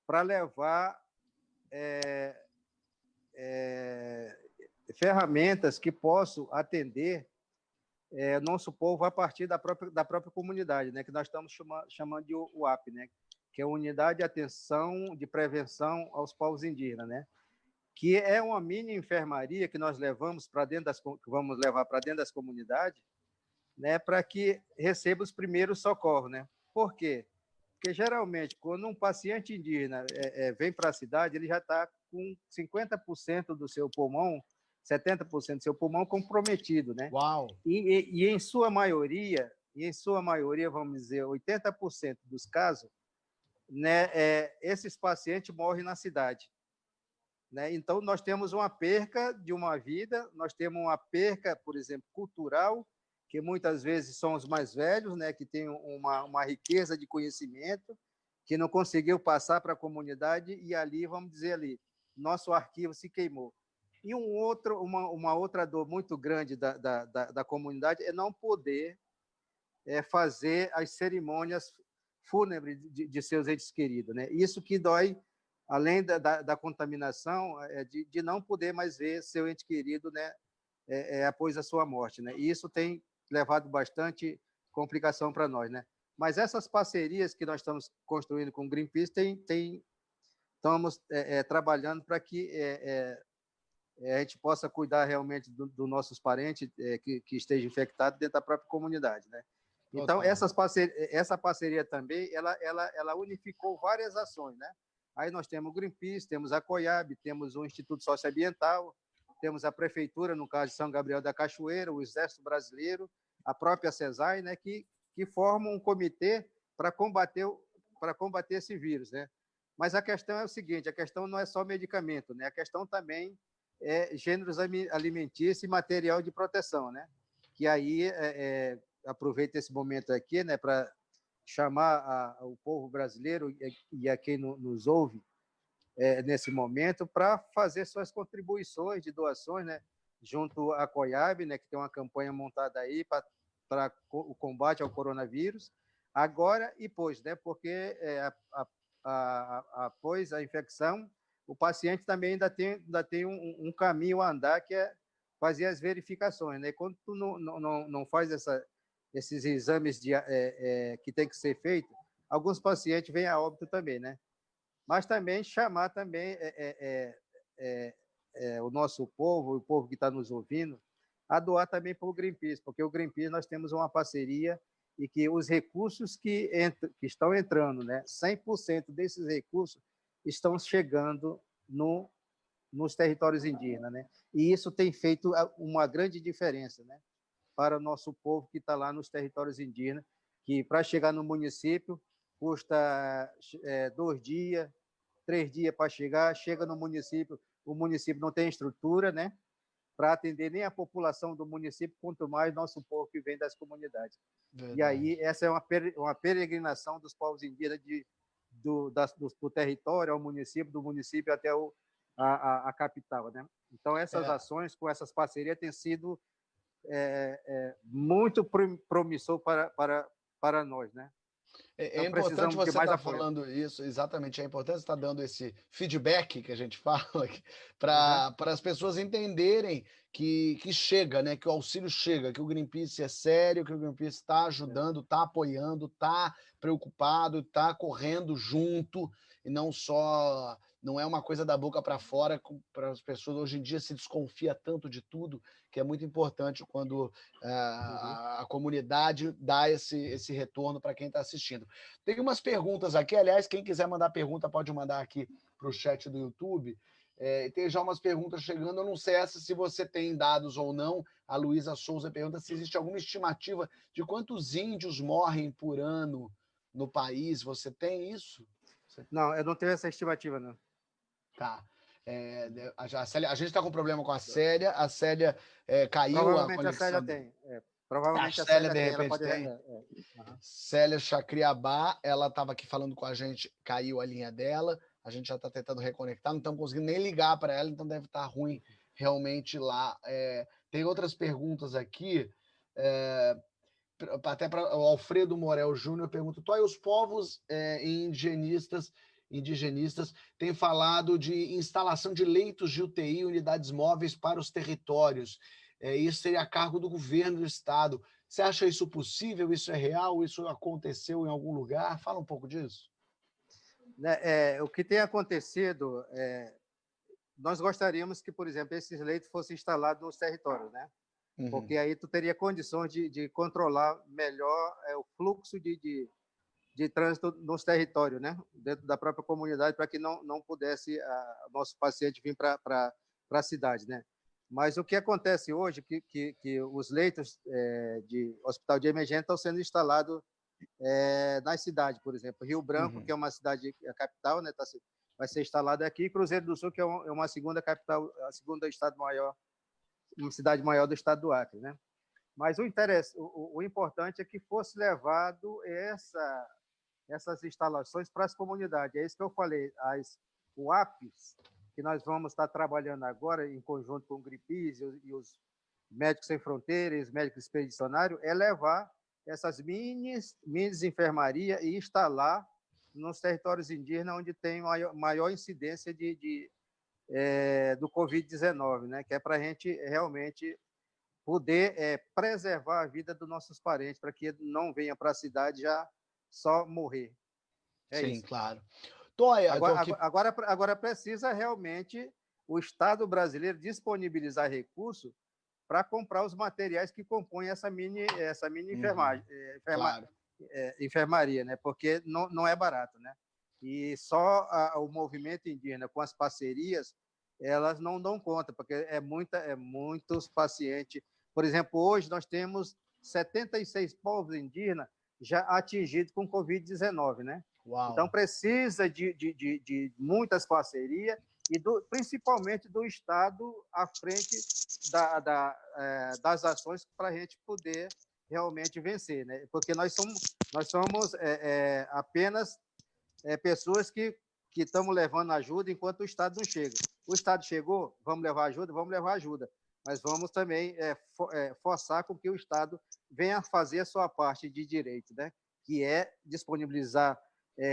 para levar ferramentas que possam atender nosso povo a partir da própria comunidade, né, que nós estamos chamando de UAP, né, que é a Unidade de Atenção de Prevenção aos Povos Indígenas, né, que é uma mini enfermaria que nós vamos levar para dentro das comunidades, né, para que receba os primeiros socorros, né? Por quê? Porque geralmente quando um paciente indígena vem para a cidade, ele já está com 50% do seu pulmão, 70% do seu pulmão comprometido, né? Uau! E em sua maioria, vamos dizer, 80% dos casos, né, esses pacientes morrem na cidade, né? Então, nós temos uma perca de uma vida, nós temos uma perca, por exemplo, cultural, que muitas vezes são os mais velhos, né, que têm uma riqueza de conhecimento, que não conseguiu passar para a comunidade, e ali, vamos dizer ali, nosso arquivo se queimou. E uma outra dor muito grande da comunidade é não poder fazer as cerimônias fúnebres de seus entes queridos, né? Isso que dói, além da contaminação, de não poder mais ver seu ente querido, né, após a sua morte, né? E isso tem levado bastante complicação para nós, né? Mas essas parcerias que nós estamos construindo com o Greenpeace, estamos trabalhando para que a gente possa cuidar realmente dos nossos parentes que estejam infectados dentro da própria comunidade, né? Então, essa parceria também, ela unificou várias ações, né? Aí nós temos o Greenpeace, temos a COIAB, temos o Instituto Socioambiental, temos a Prefeitura, no caso de São Gabriel da Cachoeira, o Exército Brasileiro, a própria CESAI, né, que formam um comitê para combater esse vírus, né? Mas a questão é o seguinte, a questão não é só medicamento, né? A questão também é gêneros alimentícios e material de proteção, né? Que aí aproveito esse momento aqui, né, para chamar o povo brasileiro e a quem nos ouve nesse momento para fazer suas contribuições de doações, né, junto à COIAB, né, que tem uma campanha montada aí para o combate ao coronavírus, agora e depois, né, porque após a infecção, o paciente também ainda tem um caminho a andar, que é fazer as verificações, né? Quando tu não faz esses exames que tem que ser feito, alguns pacientes vêm a óbito também, né? Mas também chamar também o nosso povo, o povo que está nos ouvindo, a doar também para o Greenpeace, porque o Greenpeace nós temos uma parceria e que os recursos que estão entrando, né, 100% desses recursos estão chegando nos territórios indígenas, né? E isso tem feito uma grande diferença, né, para o nosso povo que está lá nos territórios indígenas, que para chegar no município custa 2 dias, 3 dias para chegar, chega no município, o município não tem estrutura, né? para atender nem a população do município, quanto mais nosso povo que vem das comunidades. Verdade. E aí essa é uma peregrinação dos povos indígenas do território ao município, do município até a capital, né? Então essas ações com essas parcerias têm sido muito promissor para nós, né? É Então, importante precisamos de você mais estar apoio. falando isso, exatamente. É importante estar dando esse feedback que a gente fala Uhum. para as pessoas entenderem que chega, né? Que o auxílio chega, que o Greenpeace é sério, que o Greenpeace está ajudando, está apoiando, está preocupado, está correndo junto e não é uma coisa da boca para fora para as pessoas. Hoje em dia se desconfia tanto de tudo que é muito importante quando a comunidade dá esse retorno para quem está assistindo. Tem umas perguntas aqui, aliás, quem quiser mandar pergunta pode mandar aqui para o chat do YouTube. Tem já umas perguntas chegando, eu não sei se você tem dados ou não. A Luísa Souza pergunta se existe alguma estimativa de quantos índios morrem por ano no país. Você tem isso? Não, eu não tenho essa estimativa, não. Tá. A gente está com problema com a Célia caiu Provavelmente a a conexão. Célia tem. Provavelmente A a Célia, Célia de tem. Ela repente, pode... tem. Uhum. Célia Chacriabá, ela estava aqui falando com a gente, caiu a linha dela, a gente já está tentando reconectar, não estamos conseguindo nem ligar para ela, então deve estar ruim realmente lá. Tem outras perguntas aqui, até para o Alfredo Morel Júnior pergunta: os povos indigenistas têm falado de instalação de leitos de UTI, unidades móveis para os territórios. Isso seria a cargo do governo do estado. Você acha isso possível? Isso é real? Isso aconteceu em algum lugar? Fala um pouco disso. O que tem acontecido, nós gostaríamos que, por exemplo, esses leitos fossem instalados nos territórios, né? Uhum. Porque aí tu teria condições de controlar melhor o fluxo de trânsito nos territórios, né? Dentro da própria comunidade, para que não pudesse nosso paciente vir para a cidade, né? Mas o que acontece hoje que os leitos de hospital de emergência estão sendo instalados nas cidades, por exemplo, Rio Branco, que é uma cidade, a capital, né? Vai ser instalada aqui, e Cruzeiro do Sul, que é uma segunda capital, a segunda estado maior, uma cidade maior do estado do Acre, né? Mas o importante é que fosse levado essas instalações para as comunidades. É isso que eu falei, o APS, que nós vamos estar trabalhando agora em conjunto com o Greenpeace e os Médicos Sem Fronteiras, os médicos expedicionários, é levar essas minis enfermaria e instalar nos territórios indígenas onde tem maior incidência do Covid-19, né? Que é para a gente realmente poder preservar a vida dos nossos parentes, para que não venham para a cidade já só morrer. Sim, isso. Claro. Agora precisa realmente o Estado brasileiro disponibilizar recursos para comprar os materiais que compõem essa mini enfermaria, né? Porque não é barato, né? E só o movimento indígena com as parcerias, elas não dão conta, porque muitos pacientes. Por exemplo, hoje nós temos 76 povos indígenas já atingidos com Covid-19, né? Uau. Então, precisa de muitas parcerias e principalmente do Estado à frente das ações para a gente poder realmente vencer, né? Porque nós somos apenas pessoas que estamos levando ajuda enquanto o Estado não chega. O Estado chegou, vamos levar ajuda, mas vamos também forçar com que o Estado venha fazer a sua parte de direito, né? Que é disponibilizar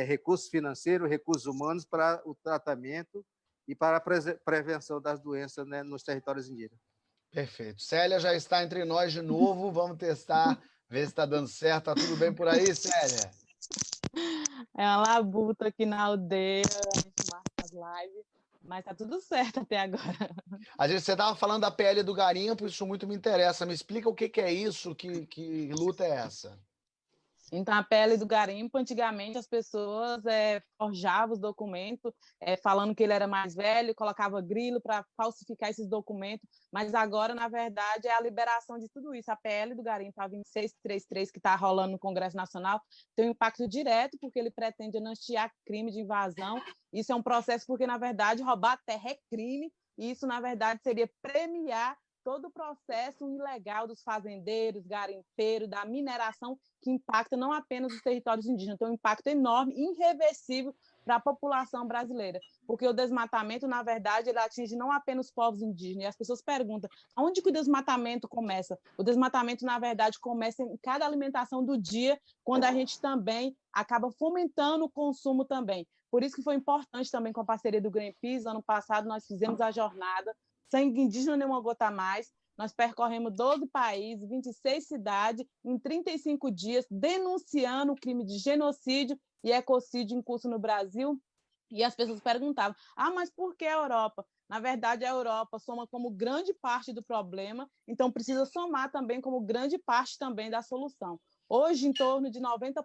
recursos financeiros, recursos humanos para o tratamento e para a prevenção das doenças, né, nos territórios indígenas. Perfeito. Célia já está entre nós de novo, vamos testar, ver se está dando certo. Está tudo bem por aí, Célia? É uma labuta aqui na aldeia, a gente marca as lives, mas tá tudo certo até agora. Você estava falando da pele do garimpo, isso muito me interessa. Me explica o que é isso, que luta é essa? Então, a pele do garimpo, antigamente as pessoas forjavam os documentos, falando que ele era mais velho, colocava grilo para falsificar esses documentos, mas agora, na verdade, é a liberação de tudo isso. A pele do garimpo, a 2633, que está rolando no Congresso Nacional, tem um impacto direto, porque ele pretende anistiar crime de invasão. Isso é um processo porque, na verdade, roubar terra é crime, e isso, na verdade, seria premiar todo o processo ilegal dos fazendeiros, garimpeiros, da mineração, que impacta não apenas os territórios indígenas, tem um impacto enorme, irreversível para a população brasileira, porque o desmatamento, na verdade, ele atinge não apenas os povos indígenas, e as pessoas perguntam, onde que o desmatamento começa? O desmatamento, na verdade, começa em cada alimentação do dia, quando a gente também acaba fomentando o consumo também. Por isso que foi importante também, com a parceria do Greenpeace, ano passado nós fizemos a jornada Sangue Indígena Nem Uma Gota Mais, nós percorremos 12 países, 26 cidades, em 35 dias, denunciando o crime de genocídio e ecocídio em curso no Brasil. E as pessoas perguntavam, mas por que a Europa? Na verdade, a Europa soma como grande parte do problema, então precisa somar também como grande parte também da solução. Hoje, em torno de 90%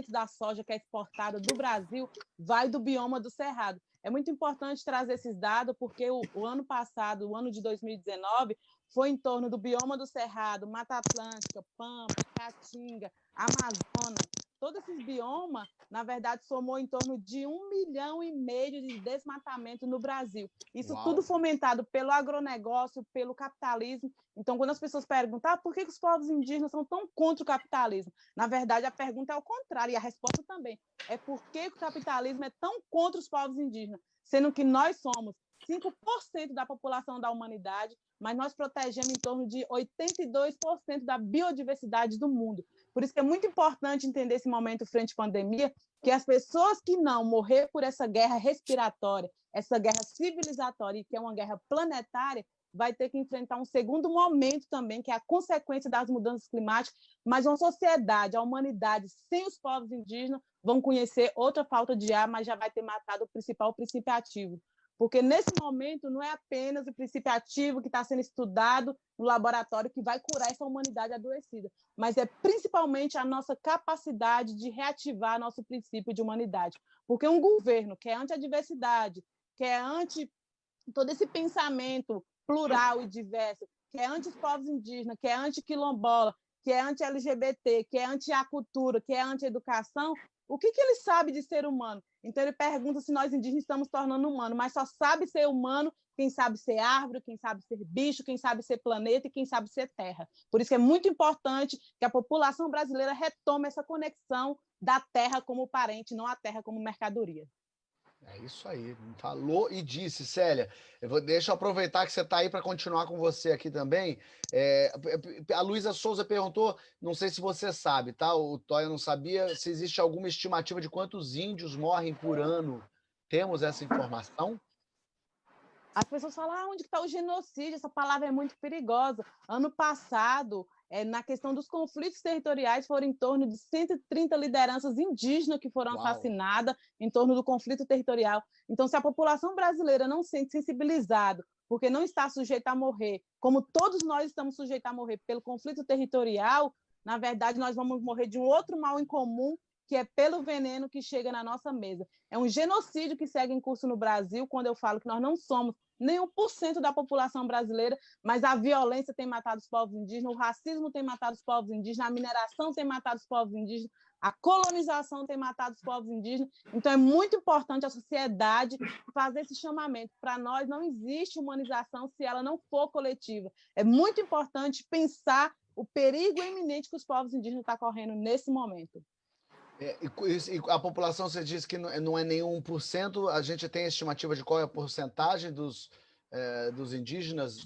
da soja que é exportada do Brasil vai do bioma do Cerrado. É muito importante trazer esses dados, porque o ano passado, o ano de 2019, foi em torno do bioma do Cerrado, Mata Atlântica, Pampa, Caatinga, Amazonas. Todos esses biomas, na verdade, somou em torno de 1,5 milhão de desmatamento no Brasil. Isso tudo fomentado pelo agronegócio, pelo capitalismo. Então, quando as pessoas perguntam por que os povos indígenas são tão contra o capitalismo? Na verdade, a pergunta é o contrário, e a resposta também. É por que o capitalismo é tão contra os povos indígenas? Sendo que nós somos 5% da população da humanidade, mas nós protegemos em torno de 82% da biodiversidade do mundo. Por isso que é muito importante entender esse momento frente à pandemia, que as pessoas que não morrer por essa guerra respiratória, essa guerra civilizatória, que é uma guerra planetária, vai ter que enfrentar um segundo momento também, que é a consequência das mudanças climáticas, mas uma sociedade, a humanidade, sem os povos indígenas, vão conhecer outra falta de ar, mas já vai ter matado o principal princípio ativo. Porque, nesse momento, não é apenas o princípio ativo que está sendo estudado no laboratório que vai curar essa humanidade adoecida, mas é principalmente a nossa capacidade de reativar nosso princípio de humanidade. Porque um governo que é anti a diversidade, que é anti todo esse pensamento plural e diverso, que é anti os povos indígenas, que é anti-quilombola, que é anti-LGBT, que é anti-acultura, que é anti-educação, o que ele sabe de ser humano? Então, ele pergunta se nós indígenas estamos tornando humano, mas só sabe ser humano quem sabe ser árvore, quem sabe ser bicho, quem sabe ser planeta e quem sabe ser terra. Por isso que é muito importante que a população brasileira retome essa conexão da terra como parente, não a terra como mercadoria. É isso aí, falou e disse, Célia. Deixa eu aproveitar que você está aí para continuar com você aqui também. A Luísa Souza perguntou, não sei se você sabe, tá? O Toya não sabia, se existe alguma estimativa de quantos índios morrem por ano. Temos essa informação? As pessoas falam, onde está o genocídio? Essa palavra é muito perigosa. Ano passado, na questão dos conflitos territoriais, foram em torno de 130 lideranças indígenas que foram assassinadas em torno do conflito territorial. Então, se a população brasileira não se sente sensibilizada, porque não está sujeita a morrer, como todos nós estamos sujeitos a morrer pelo conflito territorial, na verdade, nós vamos morrer de um outro mal em comum, que é pelo veneno que chega na nossa mesa. É um genocídio que segue em curso no Brasil, quando eu falo que nós não somos nem 1% da população brasileira, mas a violência tem matado os povos indígenas, o racismo tem matado os povos indígenas, a mineração tem matado os povos indígenas, a colonização tem matado os povos indígenas. Então, é muito importante a sociedade fazer esse chamamento. Para nós, não existe humanização se ela não for coletiva. É muito importante pensar o perigo iminente que os povos indígenas estão correndo nesse momento. E a população, você disse que não é nem 1%, a gente tem estimativa de qual é a porcentagem dos indígenas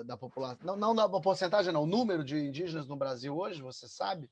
da população? Não, a porcentagem não, o número de indígenas no Brasil hoje, você sabe?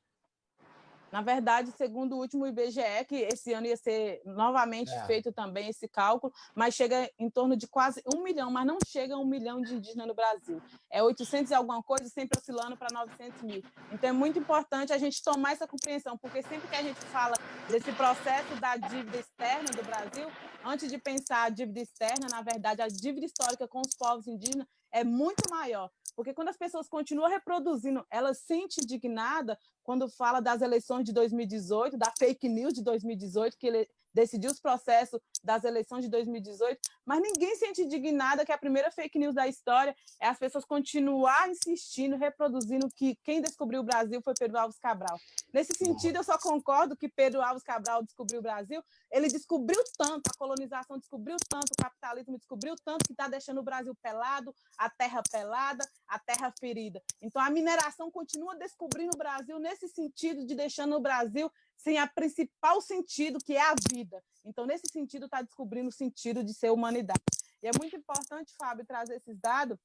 Na verdade, segundo o último IBGE, que esse ano ia ser novamente feito também esse cálculo, mas chega em torno de quase 1 milhão, mas não chega a 1 milhão de indígenas no Brasil. É 800 e alguma coisa, sempre oscilando para 900 mil. Então, é muito importante a gente tomar essa compreensão, porque sempre que a gente fala desse processo da dívida externa do Brasil, antes de pensar a dívida externa, na verdade, a dívida histórica com os povos indígenas é muito maior. Porque quando as pessoas continuam reproduzindo, elas se sentem indignadas quando fala das eleições de 2018, da fake news de 2018, que decidir os processos das eleições de 2018, mas ninguém se sente indignada que a primeira fake news da história é as pessoas continuar insistindo, reproduzindo que quem descobriu o Brasil foi Pedro Álvares Cabral. Nesse sentido, eu só concordo que Pedro Álvares Cabral descobriu o Brasil. Ele descobriu tanto, a colonização descobriu tanto, o capitalismo descobriu tanto, que está deixando o Brasil pelado, a terra pelada, a terra ferida. Então, a mineração continua descobrindo o Brasil nesse sentido de deixando o Brasil sem a principal sentido, que é a vida. Então, nesse sentido, está descobrindo o sentido de ser humanidade. E é muito importante, Fábio, trazer esses dados,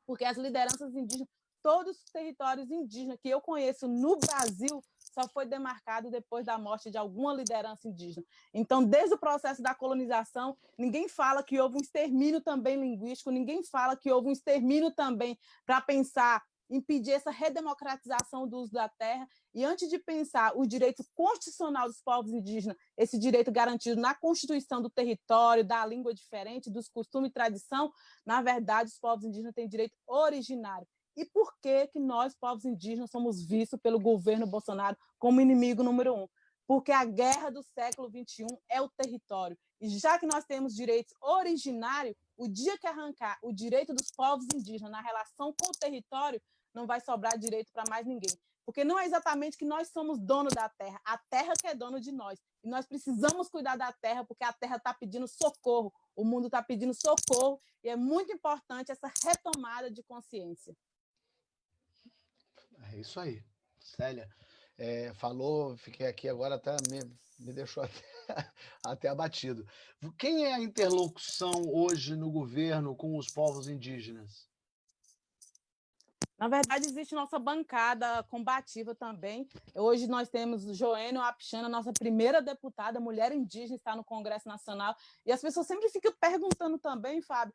porque as lideranças indígenas, todos os territórios indígenas que eu conheço no Brasil, só foi demarcado depois da morte de alguma liderança indígena. Então, desde o processo da colonização, ninguém fala que houve um extermínio também linguístico, ninguém fala que houve um extermínio também para pensar, impedir essa redemocratização do uso da terra. E antes de pensar o direito constitucional dos povos indígenas, esse direito garantido na Constituição do território, da língua diferente, dos costumes e tradição, na verdade, os povos indígenas têm direito originário. E por que nós, povos indígenas, somos vistos pelo governo Bolsonaro como inimigo número 1? Porque a guerra do século XXI é o território. E já que nós temos direitos originários, o dia que arrancar o direito dos povos indígenas na relação com o território, não vai sobrar direito para mais ninguém. Porque não é exatamente que nós somos dono da terra, a terra que é dono de nós. E nós precisamos cuidar da terra, porque a terra está pedindo socorro, o mundo está pedindo socorro, e é muito importante essa retomada de consciência. É isso aí. Célia, falou, fiquei aqui agora, até me deixou até abatido. Quem é a interlocução hoje no governo com os povos indígenas? Na verdade, existe nossa bancada combativa também. Hoje nós temos Joênio Apixana, nossa primeira deputada, mulher indígena, está no Congresso Nacional. E as pessoas sempre ficam perguntando também, Fábio,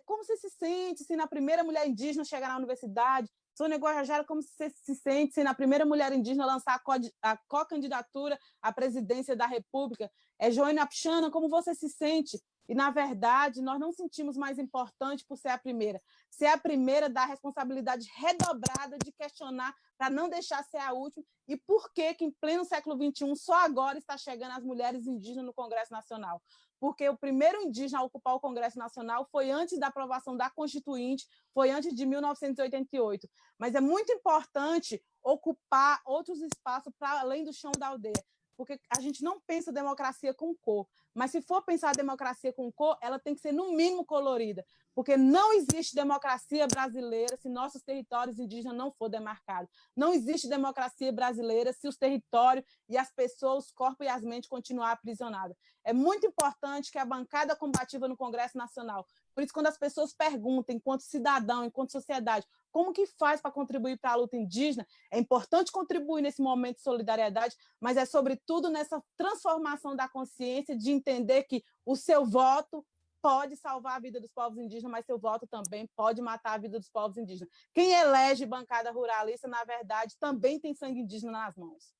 como você se sente se na primeira mulher indígena chegar na universidade? Sônia Guajajara, como você se sente se na primeira mulher indígena lançar a co-candidatura à presidência da República? Joênio Apixana, como você se sente? E, na verdade, nós não sentimos mais importante por ser a primeira. Ser a primeira dá a responsabilidade redobrada de questionar para não deixar ser a última. E por que em pleno século XXI, só agora está chegando as mulheres indígenas no Congresso Nacional? Porque o primeiro indígena a ocupar o Congresso Nacional foi antes da aprovação da Constituinte, foi antes de 1988. Mas é muito importante ocupar outros espaços para além do chão da aldeia, porque a gente não pensa democracia com cor, mas se for pensar democracia com cor, ela tem que ser no mínimo colorida, porque não existe democracia brasileira se nossos territórios indígenas não for demarcados. Não existe democracia brasileira se os territórios e as pessoas, os corpos e as mentes continuarem aprisionadas. É muito importante que a bancada combativa no Congresso Nacional, por isso, quando as pessoas perguntam, enquanto cidadão, enquanto sociedade, como que faz para contribuir para a luta indígena, é importante contribuir nesse momento de solidariedade, mas é sobretudo nessa transformação da consciência de entender que o seu voto pode salvar a vida dos povos indígenas, mas seu voto também pode matar a vida dos povos indígenas. Quem elege bancada ruralista, na verdade, também tem sangue indígena nas mãos.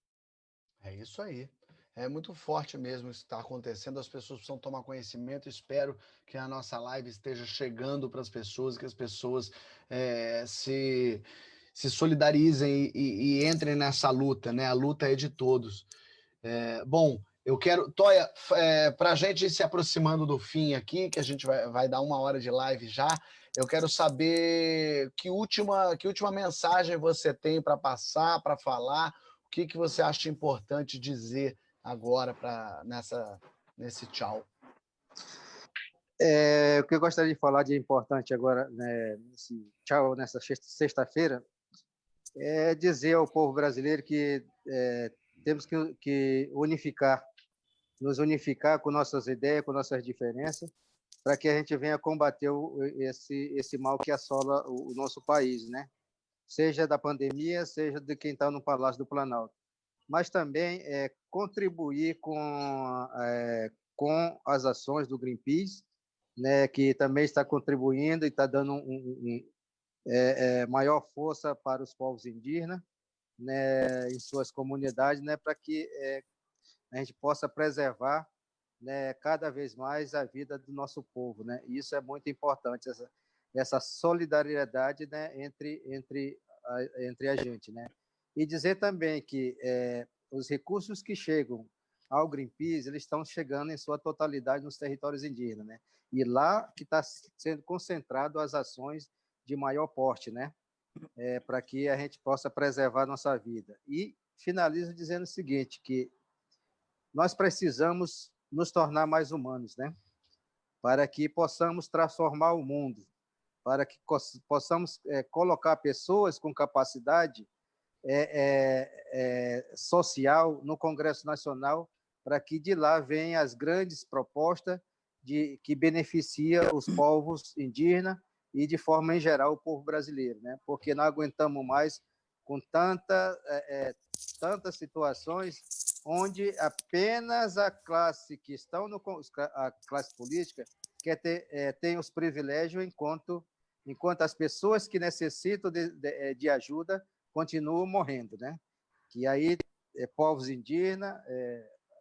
É isso aí. É muito forte mesmo isso que está acontecendo, as pessoas precisam tomar conhecimento. Espero que a nossa live esteja chegando para as pessoas, que as pessoas se solidarizem e entrem nessa luta, né? A luta é de todos. Bom, eu quero, Toia, para a gente ir se aproximando do fim aqui, que a gente vai dar 1 hora de live já, eu quero saber que última mensagem você tem para passar, para falar, o que você acha importante dizer agora nesse tchau. O que eu gostaria de falar de importante agora, né, nesse tchau, nessa sexta-feira, é dizer ao povo brasileiro que temos que nos unificar com nossas ideias, com nossas diferenças, para que a gente venha combater esse mal que assola o nosso país, né? Seja da pandemia, seja de quem está no Palácio do Planalto. Mas também contribuir com as ações do Greenpeace, né, que também está contribuindo e está dando maior força para os povos indígenas, né, em suas comunidades, né, para que a gente possa preservar, né, cada vez mais a vida do nosso povo, né? E isso é muito importante, essa solidariedade, né, entre a gente, né? E dizer também que os recursos que chegam ao Greenpeace, eles estão chegando em sua totalidade nos territórios indígenas, né? E lá que está sendo concentrado as ações de maior porte, né? Para que a gente possa preservar nossa vida. E finalizo dizendo o seguinte, que nós precisamos nos tornar mais humanos, né? Para que possamos transformar o mundo, para que possamos colocar pessoas com capacidade social no Congresso Nacional, para que de lá venham as grandes propostas que beneficiam os povos indígenas e, de forma em geral, o povo brasileiro, né? Porque não aguentamos mais com tantas situações onde apenas a classe que estão a classe política tem os privilégios, enquanto as pessoas que necessitam de ajuda continuam morrendo, né? Que aí povos indígenas,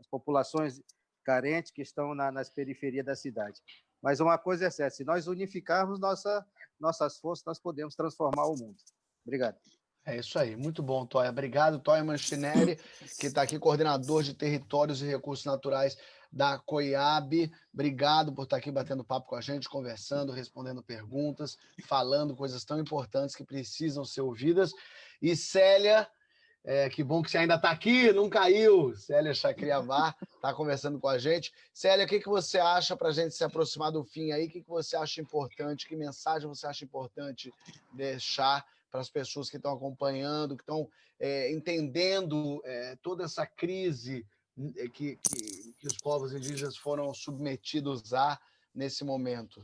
as populações carentes que estão nas periferias da cidade. Mas uma coisa é certa, se nós unificarmos nossas forças, nós podemos transformar o mundo. Obrigado. É isso aí, muito bom, Toia. Obrigado, Toia Manchinelli, que está aqui, coordenador de Territórios e Recursos Naturais da COIAB. Obrigado por estar aqui batendo papo com a gente, conversando, respondendo perguntas, falando coisas tão importantes que precisam ser ouvidas. E Célia, que bom que você ainda está aqui, não caiu. Célia Chacriavá está conversando com a gente. Célia, o que você acha para a gente se aproximar do fim aí? O que você acha importante? Que mensagem você acha importante deixar para as pessoas que estão acompanhando, que estão entendendo toda essa crise que os povos indígenas foram submetidos a nesse momento?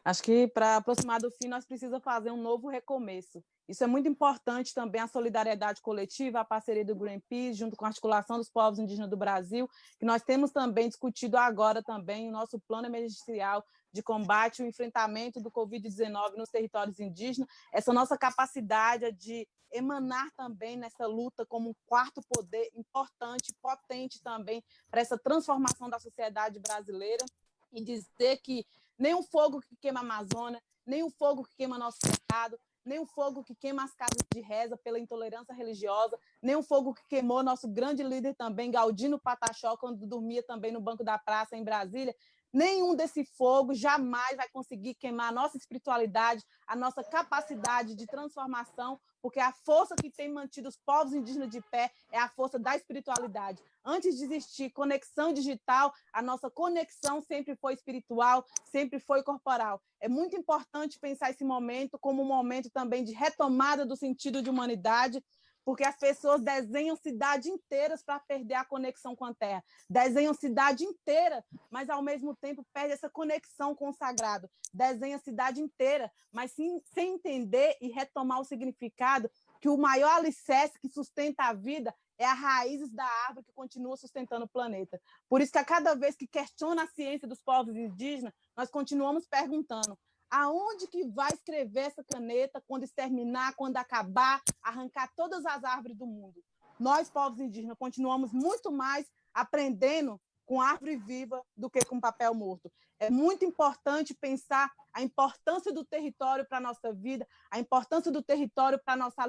Acho que para aproximar do fim, nós precisamos fazer um novo recomeço. Isso é muito importante também, a solidariedade coletiva, a parceria do Greenpeace, junto com a articulação dos povos indígenas do Brasil, que nós temos também discutido agora também o nosso plano emergencial de combate ao enfrentamento do Covid-19 nos territórios indígenas, essa nossa capacidade de emanar também nessa luta como um quarto poder importante, potente também para essa transformação da sociedade brasileira, e dizer que nem o fogo que queima a Amazônia, nem o fogo que queima nosso cerrado, nem o fogo que queima as casas de reza pela intolerância religiosa, nem o fogo que queimou nosso grande líder também, Galdino Pataxó, quando dormia também no banco da praça em Brasília, nenhum desse fogo jamais vai conseguir queimar a nossa espiritualidade, a nossa capacidade de transformação, porque a força que tem mantido os povos indígenas de pé é a força da espiritualidade. Antes de existir conexão digital, a nossa conexão sempre foi espiritual, sempre foi corporal. É muito importante pensar esse momento como um momento também de retomada do sentido de humanidade, porque as pessoas desenham cidade inteiras para perder a conexão com a terra, desenham cidade inteira, mas ao mesmo tempo perde essa conexão com o sagrado, desenha a cidade inteira, mas sem entender e retomar o significado que o maior alicerce que sustenta a vida é as raízes da árvore que continua sustentando o planeta. Por isso que a cada vez que questiona a ciência dos povos indígenas, nós continuamos perguntando: aonde que vai escrever essa caneta quando exterminar, quando acabar, arrancar todas as árvores do mundo? Nós, povos indígenas, continuamos muito mais aprendendo com árvore viva do que com papel morto. É muito importante pensar a importância do território para a nossa vida, a importância do território para a nossa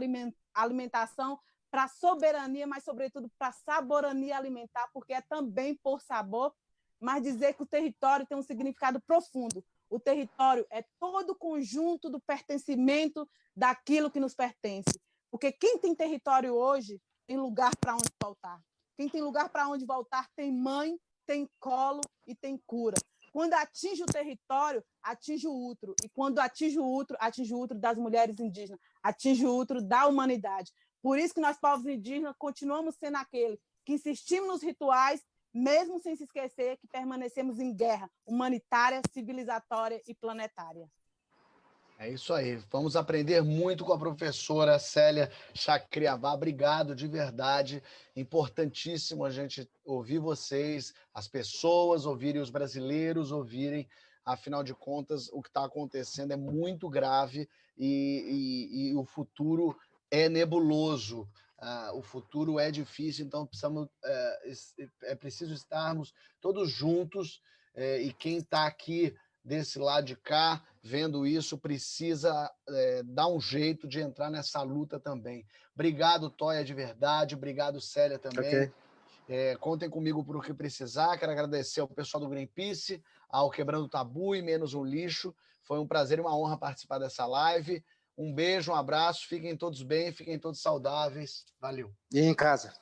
alimentação, para a soberania, mas, sobretudo, para a saborania alimentar, porque é também por sabor, mas dizer que o território tem um significado profundo. O território é todo o conjunto do pertencimento daquilo que nos pertence. Porque quem tem território hoje tem lugar para onde voltar. Quem tem lugar para onde voltar tem mãe, tem colo e tem cura. Quando atinge o território, atinge o útero. E quando atinge o útero das mulheres indígenas, atinge o útero da humanidade. Por isso que nós, povos indígenas, continuamos sendo aquele que insistimos nos rituais, mesmo sem se esquecer que permanecemos em guerra humanitária, civilizatória e planetária. É isso aí. Vamos aprender muito com a professora Célia Chacriavá. Obrigado, de verdade. Importantíssimo a gente ouvir vocês, as pessoas ouvirem, os brasileiros ouvirem. Afinal de contas, o que está acontecendo é muito grave e o futuro é nebuloso. O futuro é difícil, então é preciso estarmos todos juntos, e quem está aqui desse lado de cá, vendo isso, precisa dar um jeito de entrar nessa luta também. Obrigado, Toia, de verdade. Obrigado, Célia, também. Okay. Contem comigo por o que precisar. Quero agradecer ao pessoal do Greenpeace, ao Quebrando Tabu e Menos um Lixo. Foi um prazer e uma honra participar dessa live. Um beijo, um abraço. Fiquem todos bem, fiquem todos saudáveis. Valeu. E em casa.